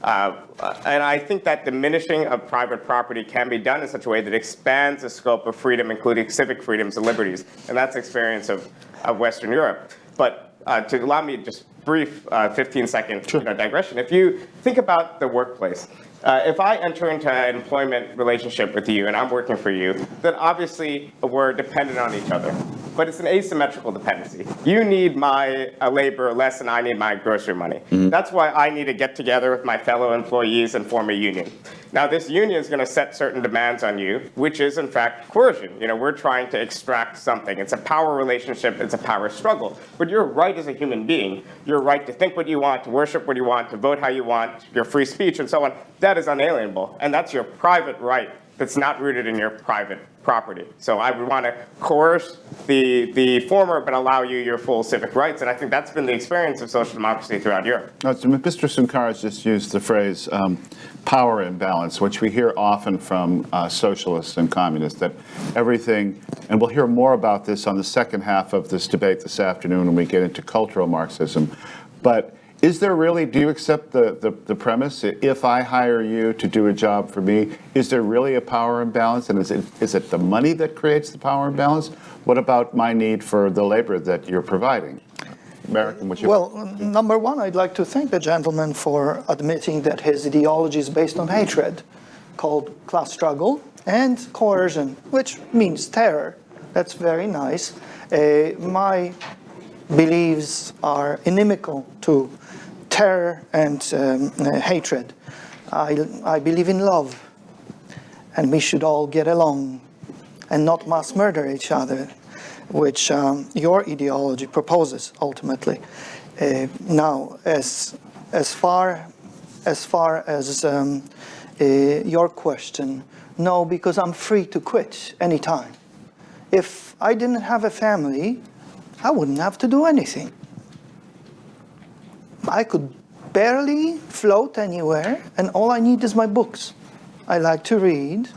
Speaker 6: And I think that diminishing of private property can be done in such a way that expands the scope of freedom, including civic freedoms and liberties. And that's the experience of Western Europe. But to allow me just brief 15-second digression, if you think about the workplace, if I enter into an employment relationship with you and I'm working for you, then obviously we're dependent on each other. But it's an asymmetrical dependency. You need my labor less than I need my grocery money. That's why I need to get together with my fellow employees and form a union. Now, this union is going to set certain demands on you, which is, in fact, coercion. We're trying to extract something. It's a power relationship. It's a power struggle. But your right as a human being, your right to think what you want, to worship what you want, to vote how you want, your free speech, and so on, that is unalienable. And that's your private right that's not rooted in your private property. So I would want to coerce the former, but allow you your full civic rights. And I think that's been the experience of social democracy throughout Europe.
Speaker 3: So Mr. Sunkar has just used the phrase power imbalance, which we hear often from socialists and communists, that everything, and we'll hear more about this on the second half of this debate this afternoon when we get into cultural Marxism. But is there really, do you accept the premise, if I hire you to do a job for me, is there really a power imbalance? And is it the money that creates the power imbalance? What about my need for the labor that you're providing? American,
Speaker 7: number one, I'd like to thank the gentleman for admitting that his ideology is based on hatred, called class struggle, and coercion, which means terror. That's very nice. My beliefs are inimical to terror and hatred. I believe in love, and we should all get along and not mass murder each other, which your ideology proposes ultimately. Now, as far as your question, no, because I'm free to quit anytime. If I didn't have a family, I wouldn't have to do anything. I could barely float anywhere, and all I need is my books. I like to read,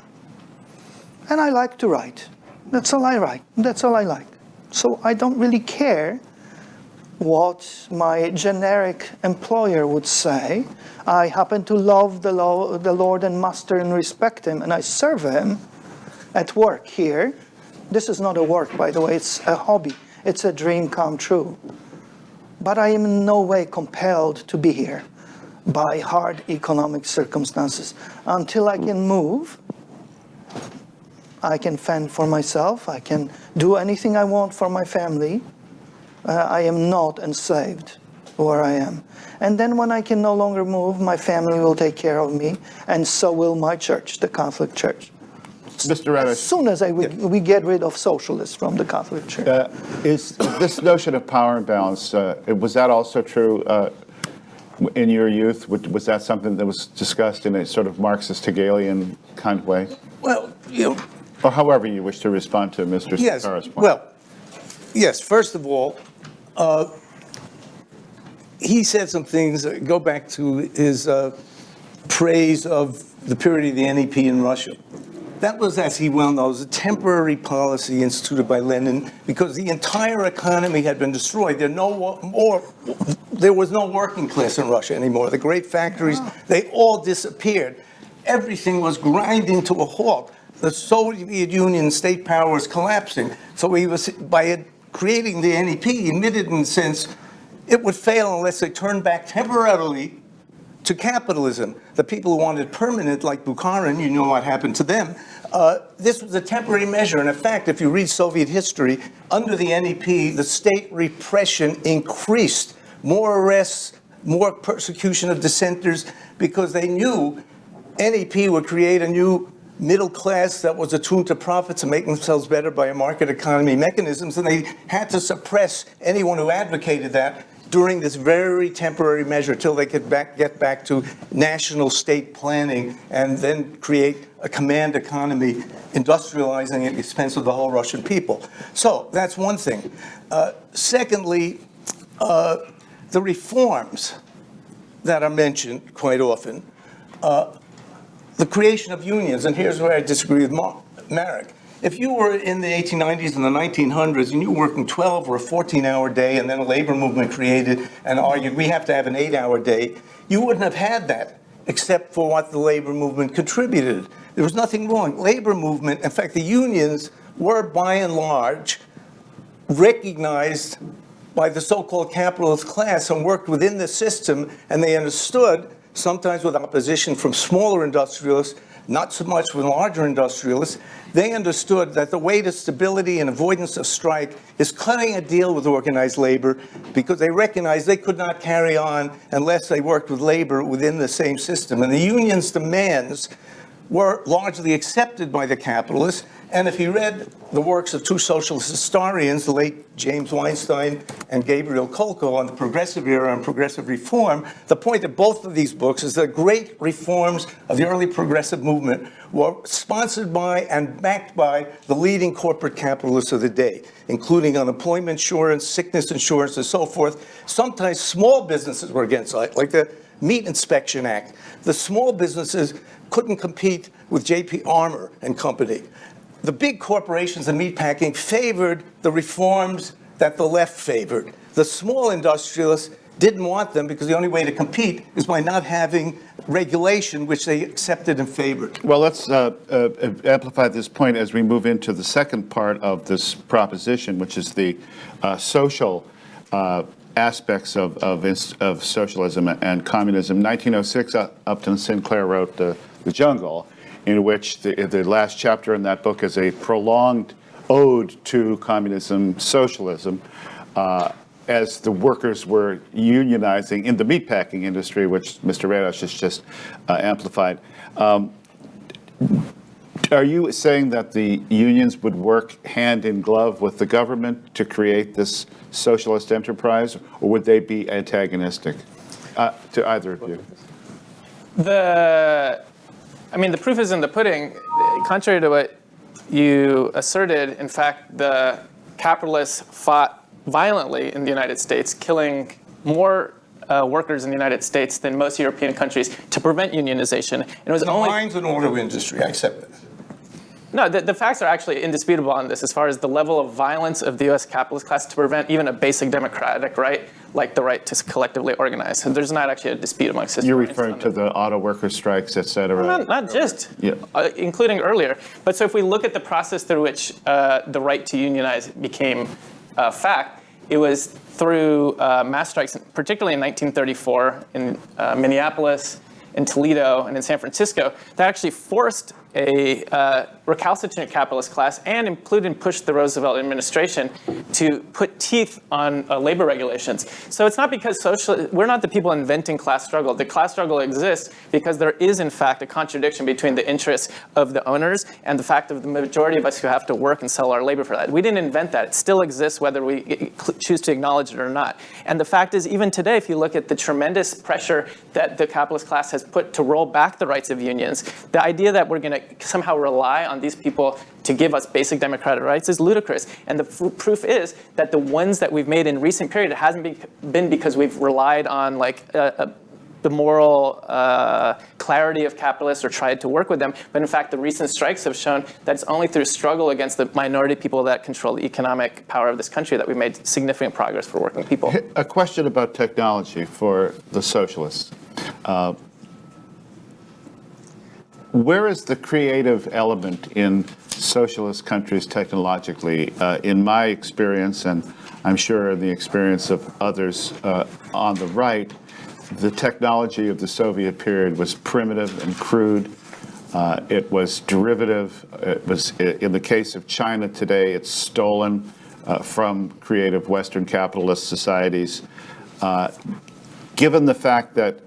Speaker 7: and I like to write. That's all I write. That's all I like. So I don't really care what my generic employer would say. I happen to love the Lord and Master and respect him, and I serve him at work here. This is not a work, by the way. It's a hobby. It's a dream come true. But I am in no way compelled to be here by hard economic circumstances. Until I can move, I can fend for myself. I can do anything I want for my family. I am not enslaved where I am. And then when I can no longer move, my family will take care of me, and so will my church, the Catholic Church.
Speaker 3: Mr. Radish,
Speaker 7: as soon as we get rid of socialists from the Catholic Church.
Speaker 3: Is this notion of power imbalance, was that also true in your youth? Was that something that was discussed in a sort of Marxist Hegelian kind of way?
Speaker 5: Well,
Speaker 3: or however you wish to respond to Mr. Sunkar's point.
Speaker 5: Well, yes, first of all, he said some things, go back to his praise of the period of the NEP in Russia. That was, as he well knows, a temporary policy instituted by Lenin because the entire economy had been destroyed. There was no working class in Russia anymore. The great factories, they all disappeared. Everything was grinding to a halt. The Soviet Union state power was collapsing. So he was, by creating the NEP, he admitted in a sense it would fail unless they turned back temporarily to capitalism. The people who wanted permanent, like Bukharin, you know what happened to them, This was a temporary measure. And in fact, if you read Soviet history, under the NEP, the state repression increased. More arrests, more persecution of dissenters, because they knew NEP would create a new middle class that was attuned to profits and making themselves better by a market economy mechanisms, and they had to suppress anyone who advocated that during this very temporary measure till they could get back to national state planning and then create a command economy, industrializing at the expense of the whole Russian people. So that's one thing. Secondly, the reforms that are mentioned quite often, the creation of unions, and here's where I disagree with Marek. If you were in the 1890s and the 1900s and you were working 12 or a 14-hour day and then a labor movement created and argued we have to have an 8-hour day, you wouldn't have had that except for what the labor movement contributed. There was nothing wrong. Labor movement, in fact, the unions were by and large recognized by the so-called capitalist class and worked within the system, and they understood, sometimes with opposition from smaller industrialists, not so much from larger industrialists, they understood that the way to stability and avoidance of strike is cutting a deal with organized labor, because they recognized they could not carry on unless they worked with labor within the same system. And the union's demands were largely accepted by the capitalists. And if you read the works of two socialist historians, the late James Weinstein and Gabriel Kolko, on the progressive era and progressive reform, the point of both of these books is that great reforms of the early progressive movement were sponsored by and backed by the leading corporate capitalists of the day, including unemployment insurance, sickness insurance, and so forth. Sometimes small businesses were against it, like the Meat Inspection Act. The small businesses couldn't compete with J.P. Armour and company. The big corporations and meatpacking favored the reforms that the left favored. The small industrialists didn't want them because the only way to compete is by not having regulation, which they accepted and favored.
Speaker 3: Well, let's amplify this point as we move into the second part of this proposition, which is the social aspects of socialism and communism. 1906, Upton Sinclair wrote The Jungle, in which the last chapter in that book is a prolonged ode to communism, socialism, as the workers were unionizing in the meatpacking industry, which Mr. Radosh has just amplified. Are you saying that the unions would work hand in glove with the government to create this socialist enterprise, or would they be antagonistic to either of you?
Speaker 4: The proof is in the pudding. Contrary to what you asserted, in fact, the capitalists fought violently in the United States, killing more workers in the United States than most European countries to prevent unionization. And it was
Speaker 5: The
Speaker 4: only
Speaker 5: mines and auto industry, I accept that.
Speaker 4: No, the facts are actually indisputable on this as far as the level of violence of the U.S. capitalist class to prevent even a basic democratic right, like the right to collectively organize. So there's not actually a dispute amongst historians.
Speaker 3: You're referring to the auto worker strikes, et cetera?
Speaker 4: Well, not just,
Speaker 3: Yeah.
Speaker 4: Including earlier. But so if we look at the process through which the right to unionize became fact, it was through mass strikes, particularly in 1934 in Minneapolis, in Toledo, and in San Francisco, that actually forced a recalcitrant capitalist class and pushed the Roosevelt administration to put teeth on labor regulations. So it's not because we're not the people inventing class struggle. The class struggle exists because there is, in fact, a contradiction between the interests of the owners and the fact of the majority of us who have to work and sell our labor for that. We didn't invent that. It still exists whether we choose to acknowledge it or not. And the fact is, even today, if you look at the tremendous pressure that the capitalist class has put to roll back the rights of unions, the idea that we're going to somehow rely on these people to give us basic democratic rights is ludicrous. And the proof is that the ones that we've made in recent period, it hasn't been because we've relied on the moral clarity of capitalists or tried to work with them. But in fact, the recent strikes have shown that it's only through struggle against the minority people that control the economic power of this country that we've made significant progress for working people.
Speaker 3: A question about technology for the socialists. Where is the creative element in socialist countries technologically? In my experience, and I'm sure in the experience of others on the right, the technology of the Soviet period was primitive and crude. It was derivative. It was, in the case of China today, it's stolen from creative Western capitalist societies. Given the fact that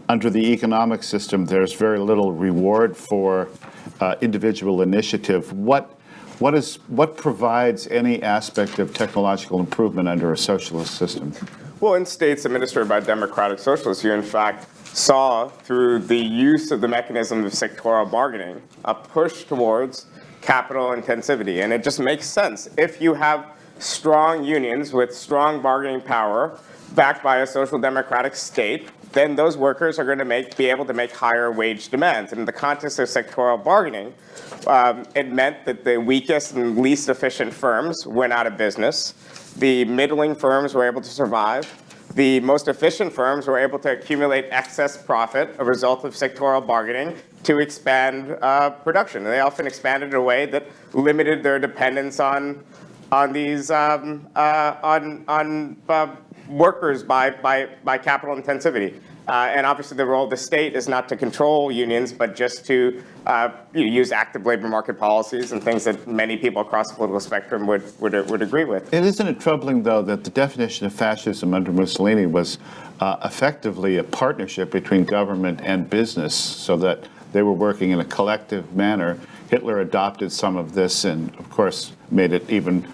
Speaker 3: under the economic system there's very little reward for individual initiative, what provides any aspect of technological improvement under a socialist system?
Speaker 6: Well, in states administered by democratic socialists, you in fact saw through the use of the mechanism of sectoral bargaining a push towards capital intensivity. And it just makes sense. If you have strong unions with strong bargaining power backed by a social democratic state, then those workers are going to be able to make higher wage demands. And in the context of sectoral bargaining, it meant that the weakest and least efficient firms went out of business. The middling firms were able to survive. The most efficient firms were able to accumulate excess profit, a result of sectoral bargaining, to expand production. And they often expanded in a way that limited their dependence on workers by capital intensivity. And obviously the role of the state is not to control unions, but just to use active labor market policies and things that many people across the political spectrum would agree with.
Speaker 3: Isn't it troubling, though, that the definition of fascism under Mussolini was effectively a partnership between government and business, so that they were working in a collective manner? Hitler adopted some of this and, of course, made it even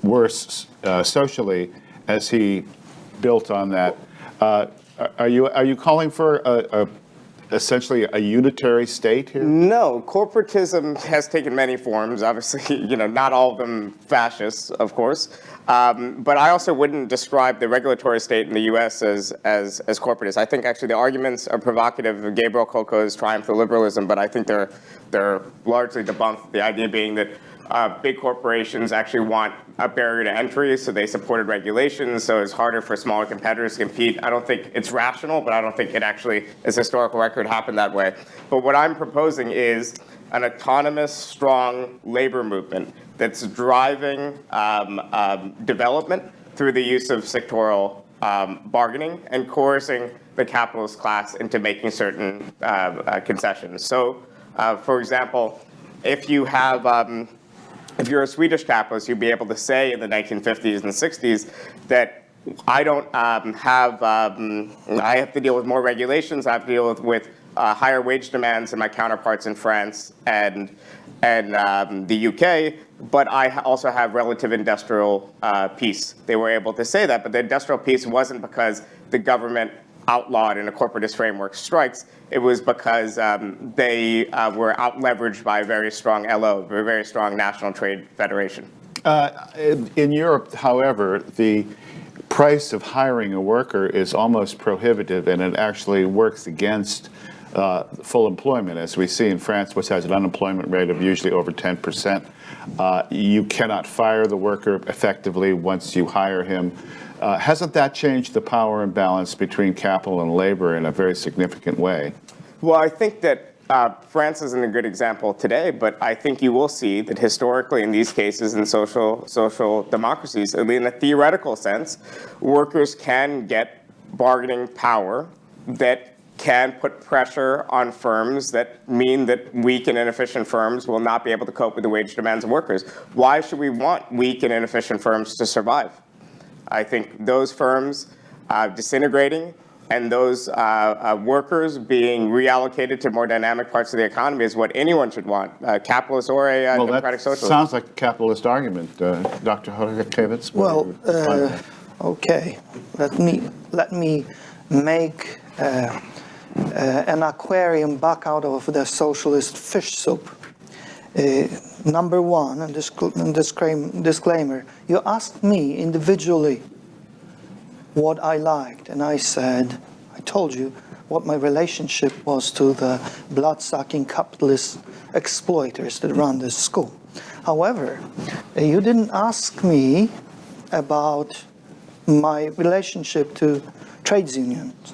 Speaker 3: worse socially as he built on that. Are you calling for essentially a unitary state here?
Speaker 6: No, corporatism has taken many forms. Obviously, not all of them fascists, of course. But I also wouldn't describe the regulatory state in the U.S. as corporatist. I think actually the arguments are provocative of Gabriel Coco's Triumph of Liberalism, but I think they're largely debunked. The idea being that big corporations actually want a barrier to entry, so they supported regulations, so it's harder for smaller competitors to compete. I don't think it's rational, but I don't think it actually, as historical record, happened that way. But what I'm proposing is an autonomous, strong labor movement that's driving development through the use of sectoral bargaining and coercing the capitalist class into making certain concessions. So, for example, if you're a Swedish capitalist, you'd be able to say in the 1950s and 60s that I have to deal with more regulations, I have to deal with higher wage demands than my counterparts in France and the UK, but I also have relative industrial peace. They were able to say that, but the industrial peace wasn't because the government outlawed in a corporatist framework strikes. It was because they were out-leveraged by a very strong LO, a very strong National Trade Federation.
Speaker 3: In Europe, however, the price of hiring a worker is almost prohibitive, and it actually works against full employment, as we see in France, which has an unemployment rate of usually over 10%. You cannot fire the worker effectively once you hire him. Hasn't that changed the power imbalance between capital and labor in a very significant way?
Speaker 6: Well, I think that France isn't a good example today, but I think you will see that historically in these cases in social democracies, at least in a theoretical sense, workers can get bargaining power that can put pressure on firms that mean that weak and inefficient firms will not be able to cope with the wage demands of workers. Why should we want weak and inefficient firms to survive? I think those firms disintegrating and those workers being reallocated to more dynamic parts of the economy is what anyone should want, capitalist or a democratic socialist.
Speaker 3: Well, that sounds like a capitalist argument, Dr. Horowitz.
Speaker 7: Well, okay. Let me make an aquarium back out of the socialist fish soup. Number one, and disclaimer, you asked me individually what I liked, and I told you what my relationship was to the blood-sucking capitalist exploiters that run this school. However, you didn't ask me about my relationship to trades unions.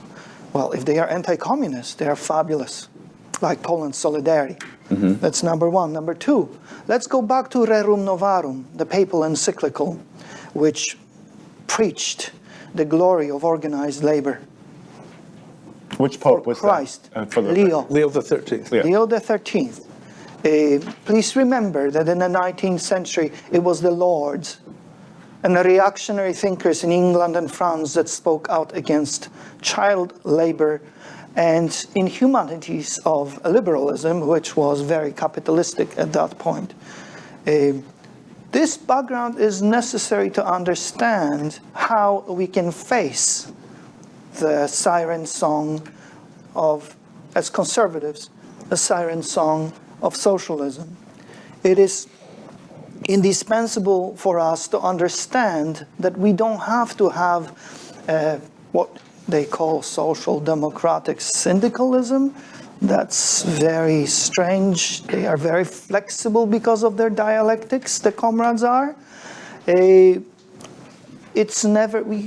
Speaker 7: Well, if they are anti-communist, they are fabulous, like Poland's Solidarity. Mm-hmm. That's number one. Number two, let's go back to Rerum Novarum, the papal encyclical, which preached the glory of organized labor.
Speaker 3: Which pope was
Speaker 7: Christ,
Speaker 3: that? For the
Speaker 7: Leo.
Speaker 5: Leo the 13th.
Speaker 3: Yeah.
Speaker 7: Leo the 13th. Please remember that in the 19th century, it was the Lords and the reactionary thinkers in England and France that spoke out against child labor and inhumanities of liberalism, which was very capitalistic at that point. This background is necessary to understand how we can face the siren song of, as conservatives, the siren song of socialism. It is indispensable for us to understand that we don't have to have what they call social democratic syndicalism. That's very strange. They are very flexible because of their dialectics, the comrades are. We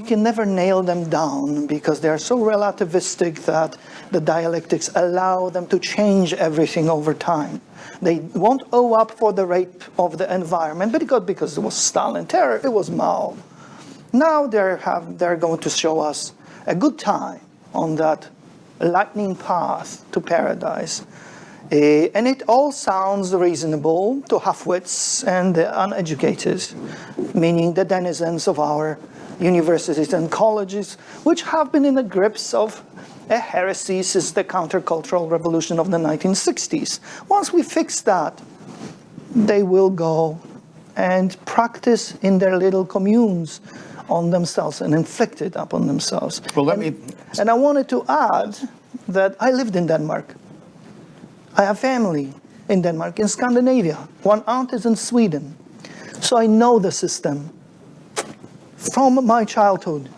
Speaker 7: can never nail them down because they are so relativistic that the dialectics allow them to change everything over time. They won't owe up for the rape of the environment, but because it was Stalin terror, it was Mao. Now they're going to show us a good time on that lightning path to paradise. And it all sounds reasonable to half-wits and the uneducated, meaning the denizens of our universities and colleges, which have been in the grips of a heresy since the countercultural revolution of the 1960s. Once we fix that, they will go and practice in their little communes on themselves and inflict it upon themselves.
Speaker 3: Well,
Speaker 7: And I wanted to add that I lived in Denmark. I have family in Denmark, in Scandinavia. One aunt is in Sweden. So I know the system from my childhood.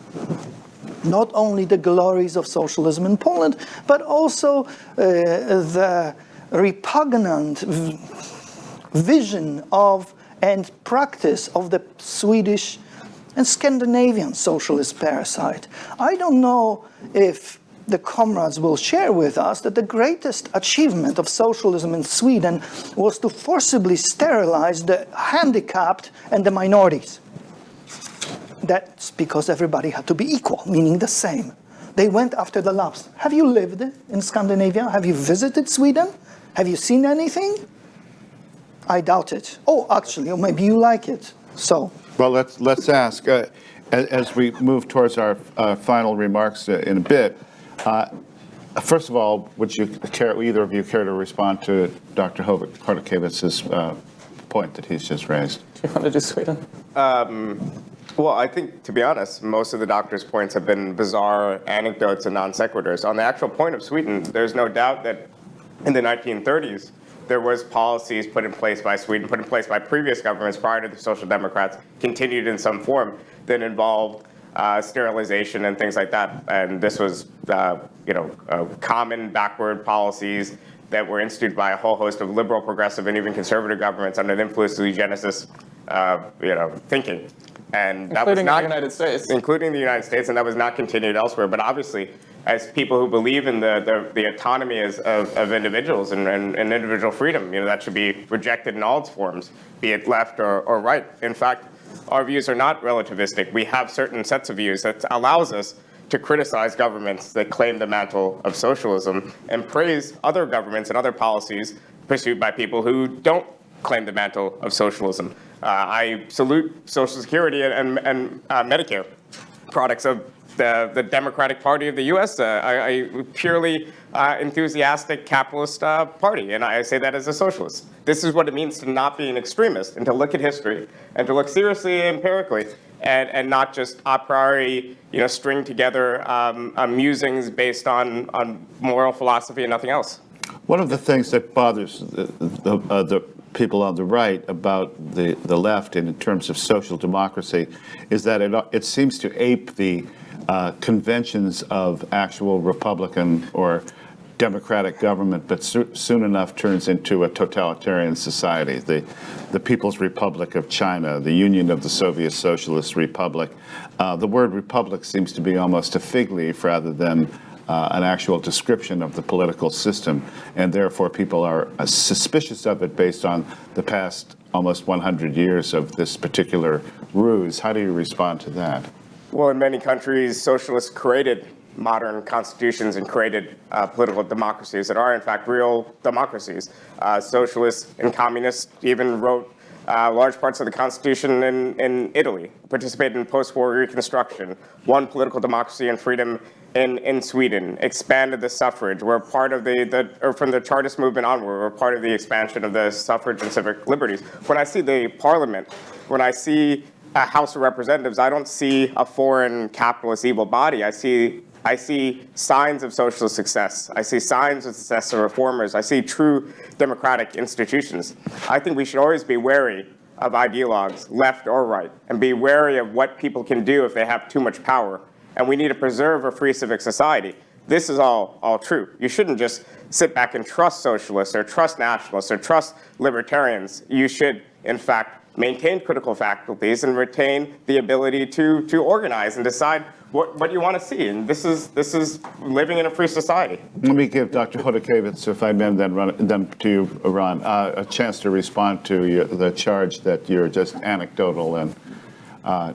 Speaker 7: Not only the glories of socialism in Poland, but also the repugnant vision of and practice of the Swedish and Scandinavian socialist parasite. I don't know if the comrades will share with us that the greatest achievement of socialism in Sweden was to forcibly sterilize the handicapped and the minorities. That's because everybody had to be equal, meaning the same. They went after the loves. Have you lived in Scandinavia? Have you visited Sweden? Have you seen anything? I doubt it. Oh, actually, or maybe you like it. So.
Speaker 3: Well, let's ask, as we move towards our final remarks in a bit, first of all, would either of you care to respond to Dr. Hortikewicz's point that he's just raised?
Speaker 4: Do you want to do Sweden?
Speaker 6: Well, I think, to be honest, most of the doctor's points have been bizarre anecdotes and non sequiturs. On the actual point of Sweden, there's no doubt that in the 1930s, there was policies put in place by Sweden, put in place by previous governments prior to the Social Democrats, continued in some form, that involved sterilization and things like that. And this was, common backward policies that were instituted by a whole host of liberal, progressive, and even conservative governments under the influence of eugenicist, thinking. And that was not
Speaker 4: including the United States.
Speaker 6: Including the United States, and that was not continued elsewhere. But obviously, as people who believe in the autonomy of individuals and individual freedom, that should be rejected in all its forms, be it left or right. In fact, our views are not relativistic. We have certain sets of views that allows us to criticize governments that claim the mantle of socialism and praise other governments and other policies pursued by people who don't claim the mantle of socialism. I salute Social Security and Medicare, products of the Democratic Party of the U.S., a purely enthusiastic capitalist party, and I say that as a socialist. This is what it means to not be an extremist and to look at history and to look seriously empirically and not just a priori, string together musings based on moral philosophy and nothing else.
Speaker 3: One of the things that bothers the people on the right about the left in terms of social democracy is that it seems to ape the conventions of actual Republican or democratic government, but soon enough turns into a totalitarian society. The People's Republic of China, the Union of the Soviet Socialist Republic. The word republic seems to be almost a fig leaf rather than an actual description of the political system, and therefore people are suspicious of it based on the past almost 100 years of this particular ruse. How do you respond to that?
Speaker 6: Well, in many countries, socialists created modern constitutions and created political democracies that are, in fact, real democracies. Socialists and communists even wrote large parts of the Constitution in Italy, participated in post-war reconstruction, won political democracy and freedom in Sweden, expanded the suffrage. We're part of or from the Chartist movement onward, we're part of the expansion of the suffrage and civic liberties. When I see the parliament, when I see a House of Representatives, I don't see a foreign capitalist evil body. I see signs of socialist success. I see signs of success of reformers. I see true democratic institutions. I think we should always be wary of ideologues, left or right, and be wary of what people can do if they have too much power. And we need to preserve a free civic society. This is all true. You shouldn't just sit back and trust socialists or trust nationalists or trust libertarians. You should, in fact, maintain critical faculties and retain the ability to organize and decide what you want to see. And this is living in a free society.
Speaker 3: Let me give Dr. Hodakevich, if I may, then to you, Ron, a chance to respond to the charge that you're just anecdotal and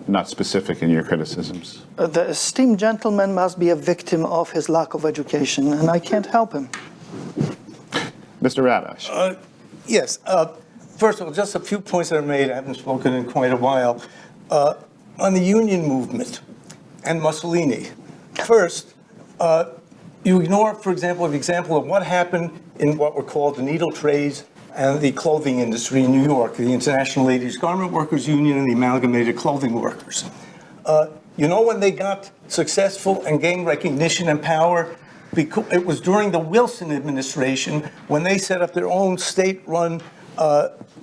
Speaker 3: not specific in your criticisms.
Speaker 7: The esteemed gentleman must be a victim of his lack of education, and I can't help him.
Speaker 3: Mr. Radosh.
Speaker 5: Yes. First of all, just a few points that are made. I haven't spoken in quite a while. On the union movement and Mussolini. First, you ignore, for example, the example of what happened in what were called the needle trades and the clothing industry in New York, the International Ladies Garment Workers Union and the Amalgamated Clothing Workers. You know when they got successful and gained recognition and power? Because it was during the Wilson administration when they set up their own state-run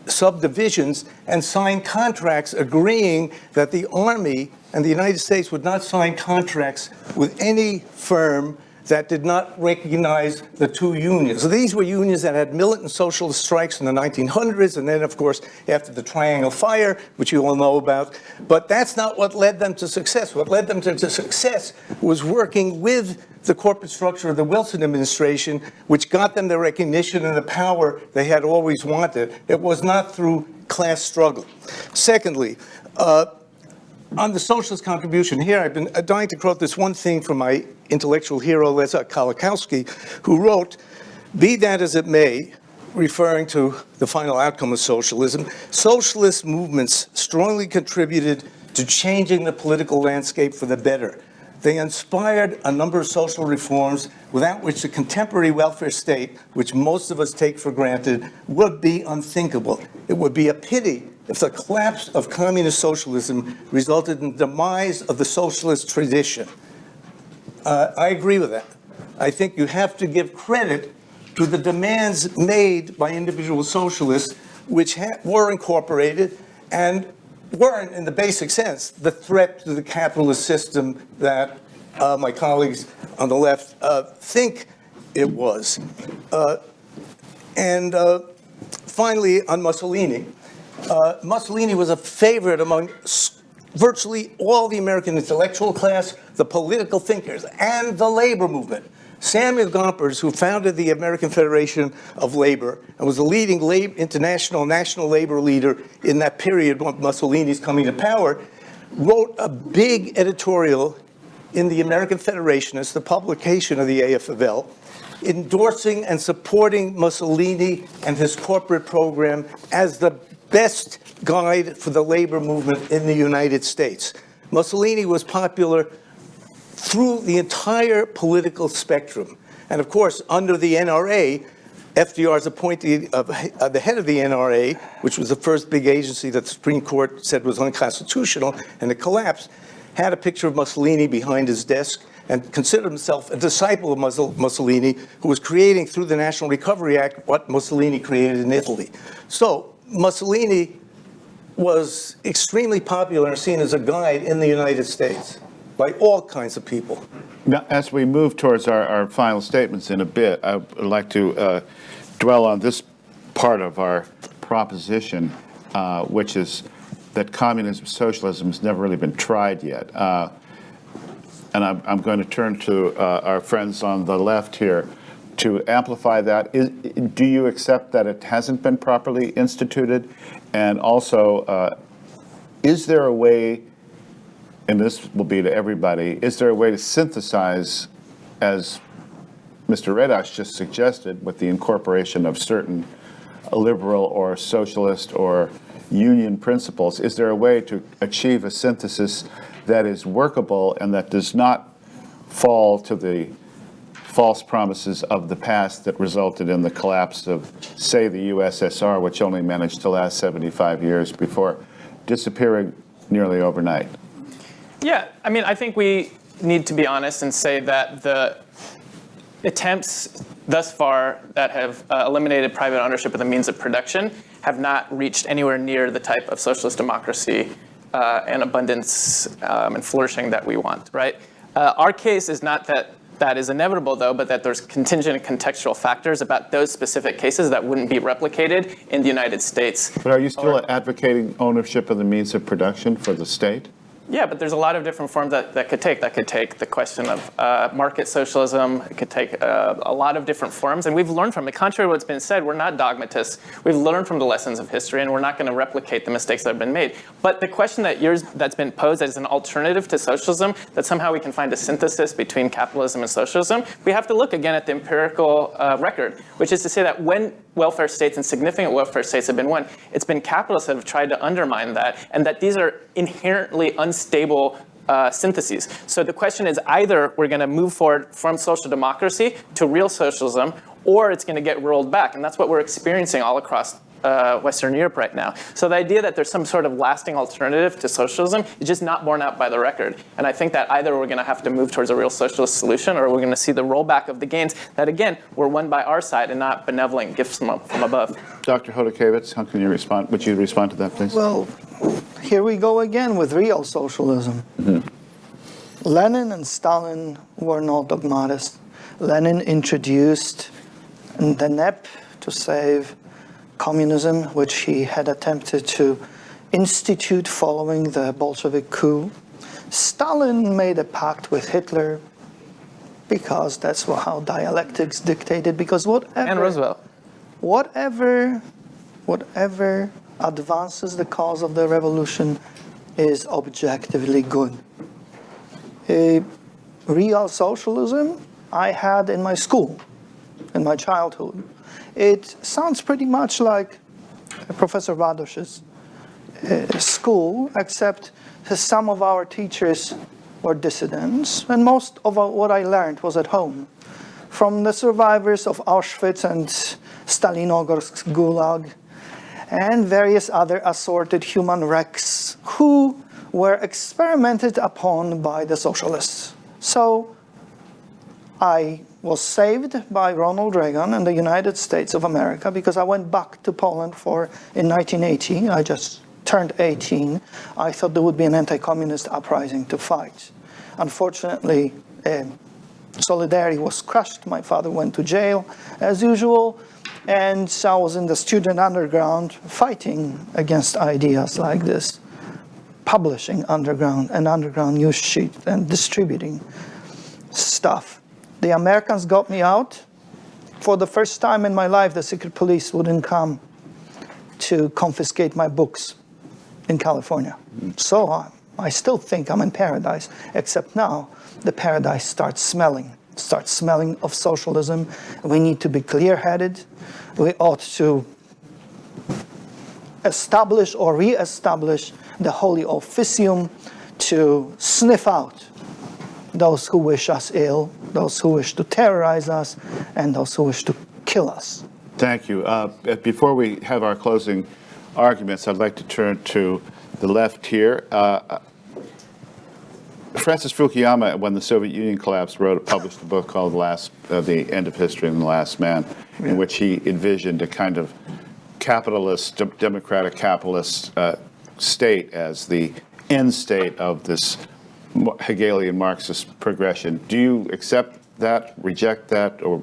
Speaker 5: subdivisions and signed contracts agreeing that the Army and the United States would not sign contracts with any firm that did not recognize the two unions. So these were unions that had militant socialist strikes in the 1900s, and then, of course, after the Triangle Fire, which you all know about. But that's not what led them to success. What led them to success was working with the corporate structure of the Wilson administration, which got them the recognition and the power they had always wanted. It was not through class struggle. Secondly, on the socialist contribution here, I've been dying to quote this one thing from my intellectual hero, Leszek Kolakowski, who wrote, "Be that as it may," referring to the final outcome of socialism, "socialist movements strongly contributed to changing the political landscape for the better. They inspired a number of social reforms without which the contemporary welfare state, which most of us take for granted, would be unthinkable. It would be a pity if the collapse of communist socialism resulted in the demise of the socialist tradition." I agree with that. I think you have to give credit to the demands made by individual socialists, which were incorporated and weren't, in the basic sense, the threat to the capitalist system that my colleagues on the left think it was. And finally, on Mussolini. Mussolini was a favorite among virtually all the American intellectual class, the political thinkers, and the labor movement. Samuel Gompers, who founded the American Federation of Labor and was the leading national labor leader in that period when Mussolini's coming to power, wrote a big editorial in the American Federationists, the publication of the AFL, endorsing and supporting Mussolini and his corporate program as the best guide for the labor movement in the United States. Mussolini was popular through the entire political spectrum. And of course, under the NRA, FDR's appointee of the head of the NRA, which was the first big agency that the Supreme Court said was unconstitutional, and it collapsed, had a picture of Mussolini behind his desk and considered himself a disciple of Mussolini, who was creating, through the National Recovery Act, what Mussolini created in Italy. So Mussolini was extremely popular and seen as a guide in the United States by all kinds of people.
Speaker 3: Now, as we move towards our final statements in a bit, I would like to dwell on this part of our proposition, which is that communism, socialism has never really been tried yet. And I'm going to turn to our friends on the left here to amplify that. Do you accept that it hasn't been properly instituted? And also, is there a way, and this will be to everybody, is there a way to synthesize, as Mr. Redash just suggested, with the incorporation of certain liberal or socialist or union principles, is there a way to achieve a synthesis that is workable and that does not fall to the false promises of the past that resulted in the collapse of, say, the USSR, which only managed to last 75 years before disappearing nearly overnight?
Speaker 4: Yeah, I mean, I think we need to be honest and say that the attempts thus far that have eliminated private ownership of the means of production have not reached anywhere near the type of socialist democracy and abundance and flourishing that we want, right? Our case is not that that is inevitable, though, but that there's contingent and contextual factors about those specific cases that wouldn't be replicated in the United States.
Speaker 3: But are you still advocating ownership of the means of production for the state?
Speaker 4: Yeah, but there's a lot of different forms that could take. That could take the question of market socialism. It could take a lot of different forms. And we've learned from it. Contrary to what's been said, we're not dogmatists. We've learned from the lessons of history, and we're not going to replicate the mistakes that have been made. But the question that's been posed as an alternative to socialism, that somehow we can find a synthesis between capitalism and socialism, we have to look again at the empirical record, which is to say that when welfare states and significant welfare states have been won, it's been capitalists that have tried to undermine that, and that these are inherently unstable syntheses. So the question is either we're going to move forward from social democracy to real socialism, or it's going to get rolled back, and that's what we're experiencing all across Western Europe right now. So the idea that there's some sort of lasting alternative to socialism is just not borne out by the record. And I think that either we're going to have to move towards a real socialist solution, or we're going to see the rollback of the gains that, again, were won by our side and not benevolent gifts from above.
Speaker 3: Dr. Hodakevich, how can you respond? Would you respond to that, please?
Speaker 7: Well, here we go again with real socialism. Lenin and Stalin were not dogmatists. Lenin introduced the NEP to save communism, which he had attempted to institute following the Bolshevik coup. Stalin made a pact with Hitler because that's how dialectics dictated, because
Speaker 4: And Roosevelt.
Speaker 7: whatever advances the cause of the revolution is objectively good. A real socialism I had in my school, in my childhood. It sounds pretty much like Professor Radosh's school, except some of our teachers were dissidents, and most of what I learned was at home. From the survivors of Auschwitz and Stalinogorsk's Gulag, and various other assorted human wrecks who were experimented upon by the socialists. So I was saved by Ronald Reagan and the United States of America because I went back to Poland in 1980. I just turned 18. I thought there would be an anti-communist uprising to fight. Unfortunately, Solidarity was crushed. My father went to jail, as usual, and I was in the student underground fighting against ideas like this, publishing an underground news sheet and distributing stuff. The Americans got me out. For the first time in my life, the secret police wouldn't come to confiscate my books in California. So I still think I'm in paradise, except now the paradise starts smelling of socialism. We need to be clear-headed. We ought to establish or re-establish the holy officium to sniff out those who wish us ill, those who wish to terrorize us, and those who wish to kill us.
Speaker 3: Thank you. Before we have our closing arguments, I'd like to turn to the left here. Francis Fukuyama, when the Soviet Union collapsed, published a book called The End of History and the Last Man, in which he envisioned a kind of capitalist, democratic capitalist state as the end state of this Hegelian Marxist progression. Do you accept that, reject that, or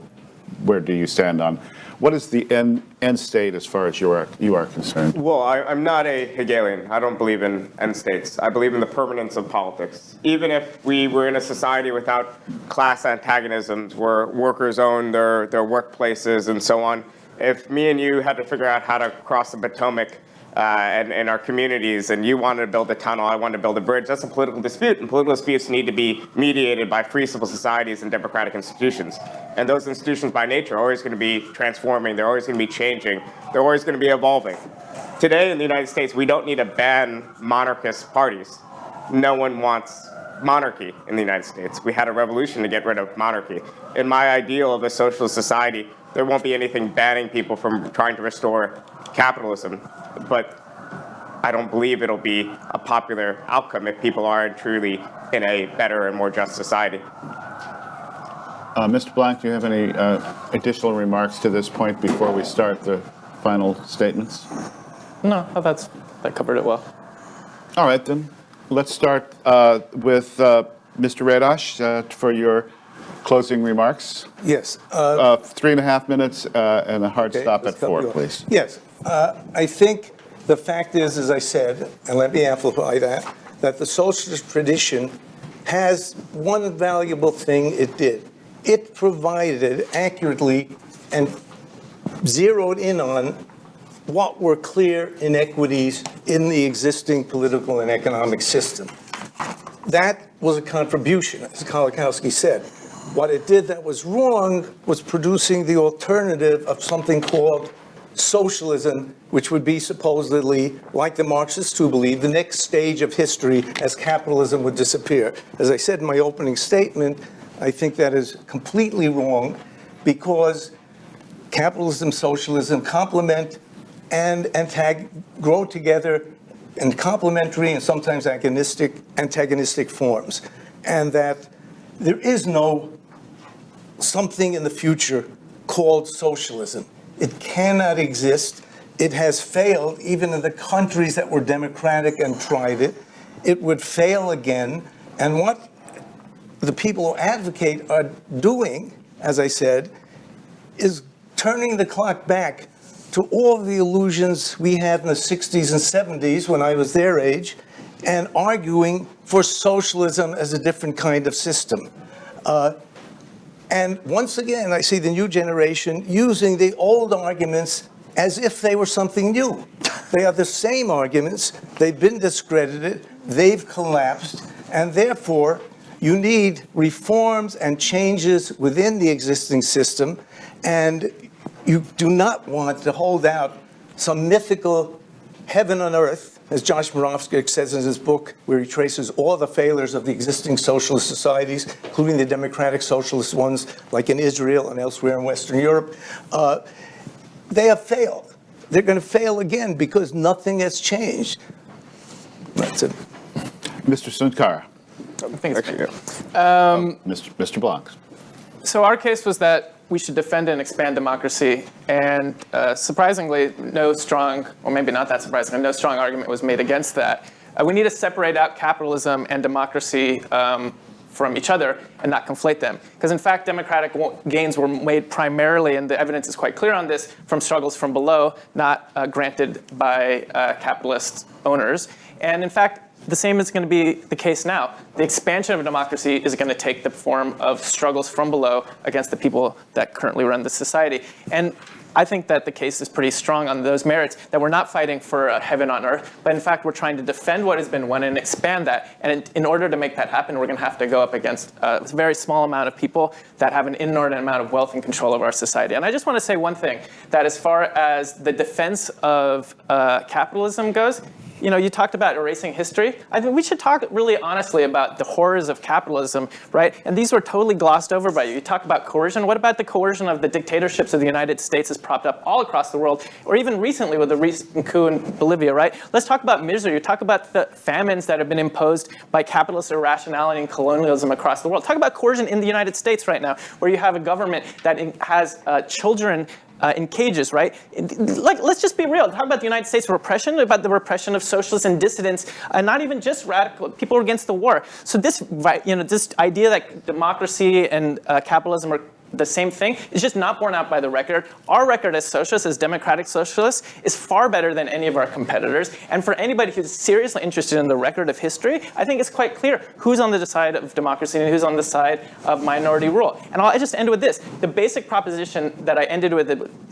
Speaker 3: where do you stand on what is the end state as far as you are concerned?
Speaker 6: Well, I'm not a Hegelian. I don't believe in end states. I believe in the permanence of politics. Even if we were in a society without class antagonisms, where workers own their workplaces and so on, if me and you had to figure out how to cross the Potomac and in our communities, and you wanted to build a tunnel, I wanted to build a bridge. That's a political dispute, and political disputes need to be mediated by free civil societies and democratic institutions. And those institutions by nature are always going to be transforming, they're always going to be changing, they're always going to be evolving. Today in the United States, we don't need to ban monarchist parties. No one wants monarchy in the United States. We had a revolution to get rid of monarchy. In my ideal of a socialist society, there won't be anything banning people from trying to restore capitalism, but I don't believe it'll be a popular outcome if people are truly in a better and more just society.
Speaker 3: Mr. Blank, do you have any additional remarks to this point before we start the final statements?
Speaker 4: No, that covered it well.
Speaker 3: All right, then. Let's start with Mr. Redash for your closing remarks.
Speaker 5: Yes.
Speaker 3: 3.5 minutes and a hard stop at 4, please.
Speaker 5: Yes. I think the fact is, as I said, and let me amplify that the socialist tradition has one valuable thing it did. It provided accurately and zeroed in on what were clear inequities in the existing political and economic system. That was a contribution, as Kolakowski said. What it did that was wrong was producing the alternative of something called socialism, which would be supposedly, like the Marxists who believe, the next stage of history as capitalism would disappear. As I said in my opening statement, I think that is completely wrong because capitalism, socialism complement and grow together in complementary and sometimes antagonistic forms. And that there is no something in the future called socialism. It cannot exist. It has failed even in the countries that were democratic and tried it. It would fail again. And what the people who advocate are doing, as I said, is turning the clock back to all the illusions we had in the 60s and 70s when I was their age, and arguing for socialism as a different kind of system. And once again, I see the new generation using the old arguments as if they were something new. They are the same arguments. They've been discredited. They've collapsed. And therefore, you need reforms and changes within the existing system. And you do not want to hold out some mythical heaven on earth, as Josh Moravsky says in his book, where he traces all the failures of the existing socialist societies, including the democratic socialist ones, like in Israel and elsewhere in Western Europe. They have failed. They're going to fail again because nothing has changed. That's it.
Speaker 3: Mr. Sunkara.
Speaker 4: I think it's good.
Speaker 3: Mr. Blank.
Speaker 4: So our case was that we should defend and expand democracy, and surprisingly, no strong, or maybe not that surprisingly, no strong argument was made against that. We need to separate out capitalism and democracy from each other and not conflate them. Because in fact, democratic gains were made primarily, and the evidence is quite clear on this, from struggles from below, not granted by capitalist owners. And in fact, the same is going to be the case now. The expansion of democracy is going to take the form of struggles from below against the people that currently run the society. And I think that the case is pretty strong on those merits, that we're not fighting for a heaven on earth, but in fact, we're trying to defend what has been won and expand that. And in order to make that happen, we're going to have to go up against a very small amount of people that have an inordinate amount of wealth and control over our society. And I just want to say one thing, that as far as the defense of capitalism goes, you know, you talked about erasing history. I think we should talk really honestly about the horrors of capitalism, right? And these were totally glossed over by you. You talk about coercion. What about the coercion of the dictatorships of the United States has propped up all across the world, or even recently with the recent coup in Bolivia, right? Let's talk about misery. You talk about the famines that have been imposed by capitalist irrationality and colonialism across the world. Talk about coercion in the United States right now, where you have a government that has children in cages, right? Like, let's just be real. Talk about the United States repression, about the repression of socialists and dissidents, and not even just radical people against the war. So this, this idea that democracy and capitalism are the same thing is just not borne out by the record. Our record as socialists, as democratic socialists, is far better than any of our competitors. And for anybody who's seriously interested in the record of history, I think it's quite clear who's on the side of democracy and who's on the side of minority rule. And I'll just end with this. The basic proposition that I ended with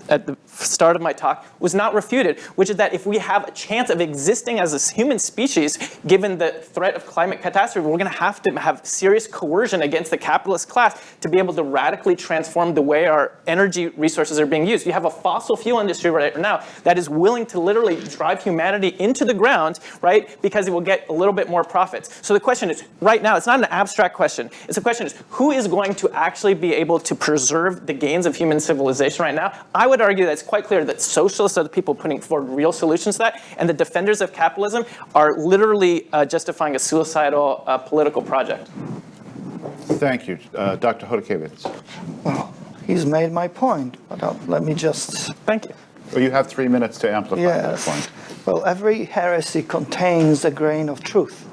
Speaker 4: at the start of my talk was not refuted, which is that if we have a chance of existing as a human species, given the threat of climate catastrophe, we're going to have serious coercion against the capitalist class to be able to radically transform the way our energy resources are being used. You have a fossil fuel industry right now that is willing to literally drive humanity into the ground, right, because it will get a little bit more profits. So the question is, right now, it's not an abstract question. It's a question is, who is going to actually be able to preserve the gains of human civilization right now? I would argue that it's quite clear that socialists are the people putting forward real solutions to that, and the defenders of capitalism are literally justifying a suicidal political project.
Speaker 3: Thank you. Dr. Hodakewicz.
Speaker 7: Well, he's made my point, but let me just...
Speaker 4: Thank you.
Speaker 3: Well, you have 3 minutes to amplify that point.
Speaker 7: Well, every heresy contains a grain of truth.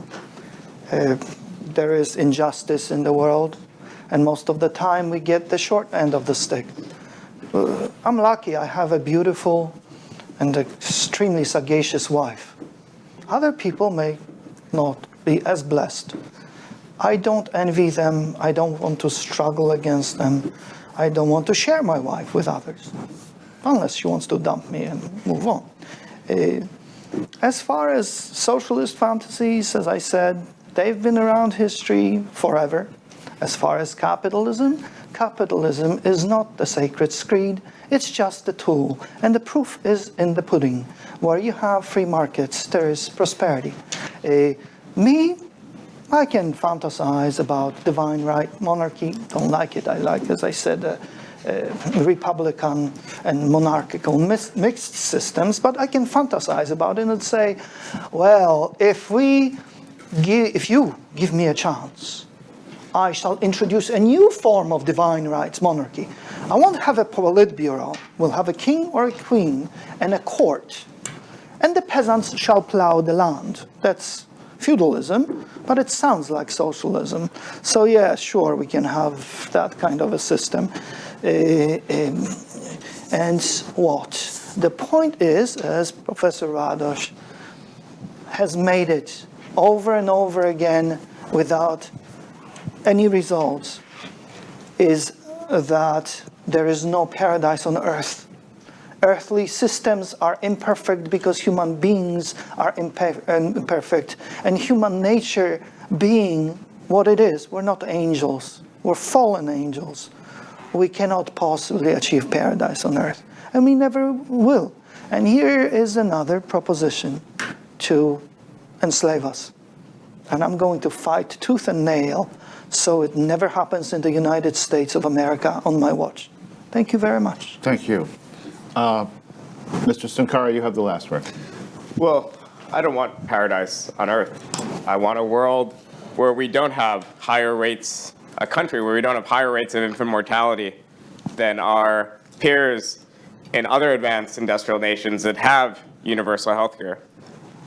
Speaker 7: There is injustice in the world, and most of the time we get the short end of the stick. I'm lucky I have a beautiful and extremely sagacious wife. Other people may not be as blessed. I don't envy them. I don't want to struggle against them. I don't want to share my wife with others, unless she wants to dump me and move on. As far as socialist fantasies, as I said, they've been around history forever. As far as capitalism, capitalism is not the sacred screed, it's just a tool. And the proof is in the pudding. Where you have free markets, there is prosperity. I can fantasize about divine right, monarchy. Don't like it. I like, as I said, Republican and monarchical mixed systems. But I can fantasize about it and say, well, if you give me a chance, I shall introduce a new form of divine rights monarchy. I won't have a politburo. We'll have a king or a queen and a court. And the peasants shall plow the land. That's feudalism, but it sounds like socialism. So yeah, sure, we can have that kind of a system. And what? The point is, as Professor Radoš has made it over and over again without any results, is that there is no paradise on earth. Earthly systems are imperfect because human beings are imperfect. And human nature being what it is, we're not angels, we're fallen angels. We cannot possibly achieve paradise on earth, and we never will. And here is another proposition to enslave us. And I'm going to fight tooth and nail so it never happens in the United States of America on my watch. Thank you very much.
Speaker 3: Thank you. Mr. Sunkara, you have the last word.
Speaker 6: Well, I don't want paradise on earth. I want a world where we don't have higher rates, a country where we don't have higher rates of infant mortality than our peers in other advanced industrial nations that have universal health care.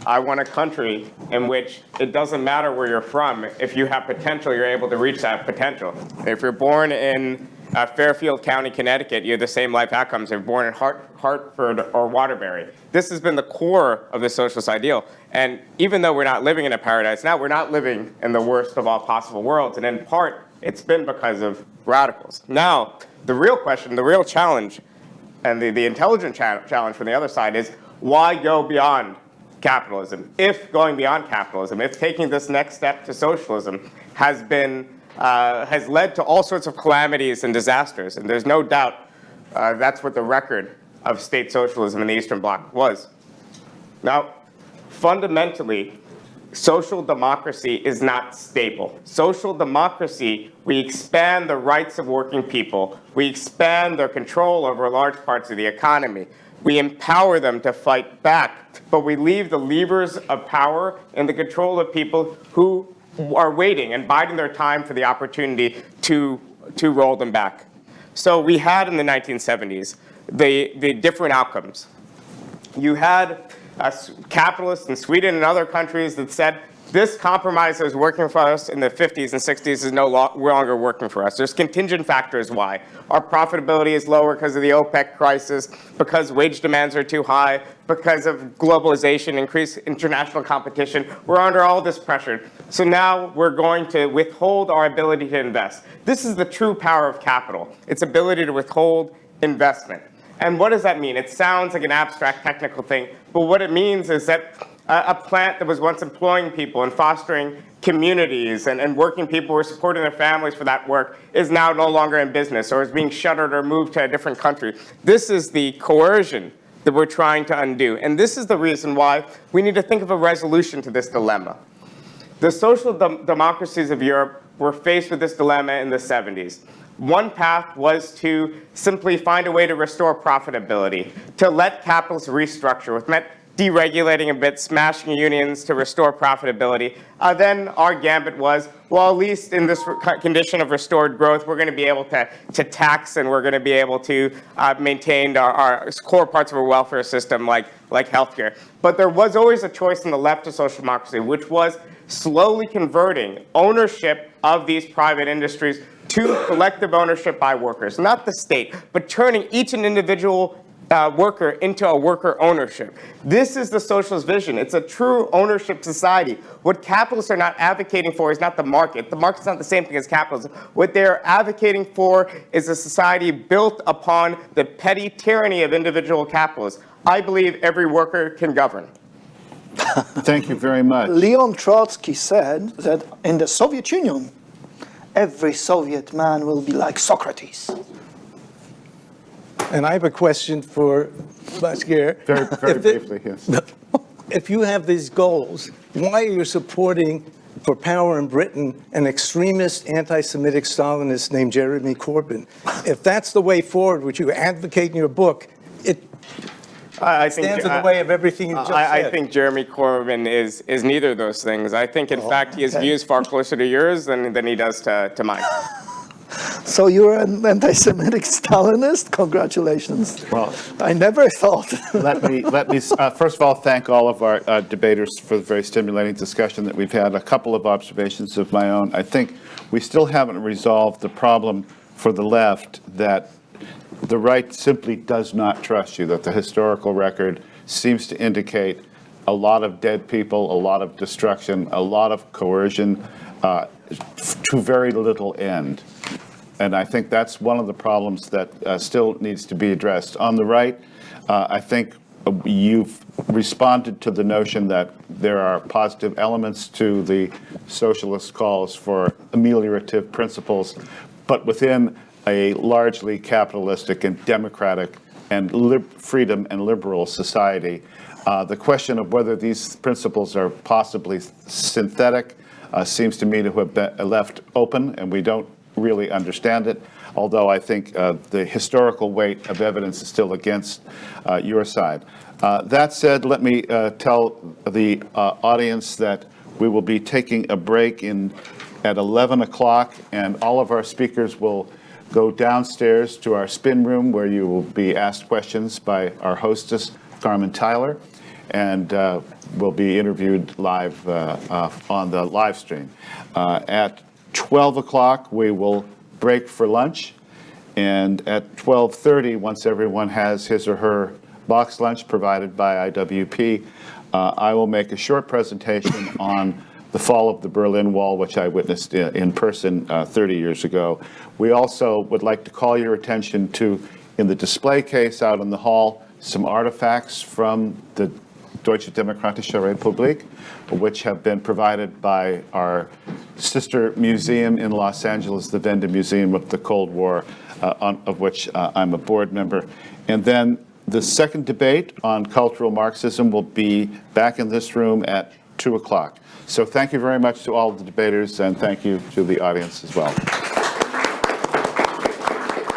Speaker 6: I want a country in which it doesn't matter where you're from. If you have potential, you're able to reach that potential. If you're born in Fairfield County, Connecticut, you have the same life outcomes if you're born in Hartford or Waterbury. This has been the core of the socialist ideal. And even though we're not living in a paradise now, we're not living in the worst of all possible worlds. And in part, it's been because of radicals. Now, the real question, the real challenge, and the intelligent challenge from the other side is, why go beyond capitalism? If going beyond capitalism, if taking this next step to socialism has led to all sorts of calamities and disasters, and there's no doubt that's what the record of state socialism in the Eastern Bloc was. Now, fundamentally, social democracy is not stable. Social democracy, we expand the rights of working people. We expand their control over large parts of the economy. We empower them to fight back, but we leave the levers of power in the control of people who are waiting and biding their time for the opportunity to roll them back. So we had in the 1970s the different outcomes. You had capitalists in Sweden and other countries that said, this compromise that was working for us in the 50s and 60s is no longer working for us. There's contingent factors why. Our profitability is lower because of the OPEC crisis, because wage demands are too high, because of globalization, increased international competition. We're under all this pressure. So now we're going to withhold our ability to invest. This is the true power of capital, its ability to withhold investment. And what does that mean? It sounds like an abstract technical thing, but what it means is that a plant that was once employing people and fostering communities and working people who were supporting their families for that work is now no longer in business or is being shuttered or moved to a different country. This is the coercion that we're trying to undo. And this is the reason why we need to think of a resolution to this dilemma. The social democracies of Europe were faced with this dilemma in the 70s. One path was to simply find a way to restore profitability, to let capitalists restructure, which meant deregulating a bit, smashing unions to restore profitability. Then our gambit was, well, at least in this condition of restored growth, we're going to be able to tax and we're going to be able to maintain our core parts of our welfare system like healthcare. But there was always a choice on the left of social democracy, which was slowly converting ownership of these private industries to collective ownership by workers, not the state, but turning each and individual worker into a worker ownership. This is the socialist vision. It's a true ownership society. What capitalists are not advocating for is not the market. The market's not the same thing as capitalism. What they're advocating for is a society built upon the petty tyranny of individual capitalists. I believe every worker can govern.
Speaker 3: Thank you very much.
Speaker 7: Leon Trotsky said that in the Soviet Union, every Soviet man will be like Socrates.
Speaker 5: And I have a question for Bashir.
Speaker 3: Very briefly, yes.
Speaker 5: If you have these goals, why are you supporting, for power in Britain, an extremist anti-Semitic Stalinist named Jeremy Corbyn? If that's the way forward, which you advocate in your book, it stands in the way of everything you just said.
Speaker 6: I think Jeremy Corbyn is neither of those things. I think, in fact, he has views far closer to yours than he does to mine.
Speaker 7: So you're an anti-Semitic Stalinist? Congratulations.
Speaker 3: Well,
Speaker 7: I never thought.
Speaker 3: let me first of all thank all of our debaters for the very stimulating discussion that we've had. A couple of observations of my own. I think we still haven't resolved the problem for the left that the right simply does not trust you, that the historical record seems to indicate a lot of dead people, a lot of destruction, a lot of coercion, to very little end. And I think that's one of the problems that still needs to be addressed. On the right, I think you've responded to the notion that there are positive elements to the socialist calls for ameliorative principles, but within a largely capitalistic and democratic and freedom and liberal society. The question of whether these principles are possibly synthetic seems to me to have been left open, and we don't really understand it, although I think the historical weight of evidence is still against your side. That said, let me tell the audience that we will be taking a break at 11 o'clock, and all of our speakers will go downstairs to our spin room where you will be asked questions by our hostess, Carmen Tyler, and will be interviewed live on the live stream. At 12 o'clock, we will break for lunch, and at 12:30, once everyone has his or her box lunch provided by IWP, I will make a short presentation on the fall of the Berlin Wall, which I witnessed in person 30 years ago. We also would like to call your attention to, in the display case out in the hall, some artifacts from the Deutsche Demokratische Republik, which have been provided by our sister museum in Los Angeles, the Venda Museum of the Cold War, of which I'm a board member. And then the second debate on cultural Marxism will be back in this room at 2 o'clock. So thank you very much to all of the debaters, and thank you to the audience as well.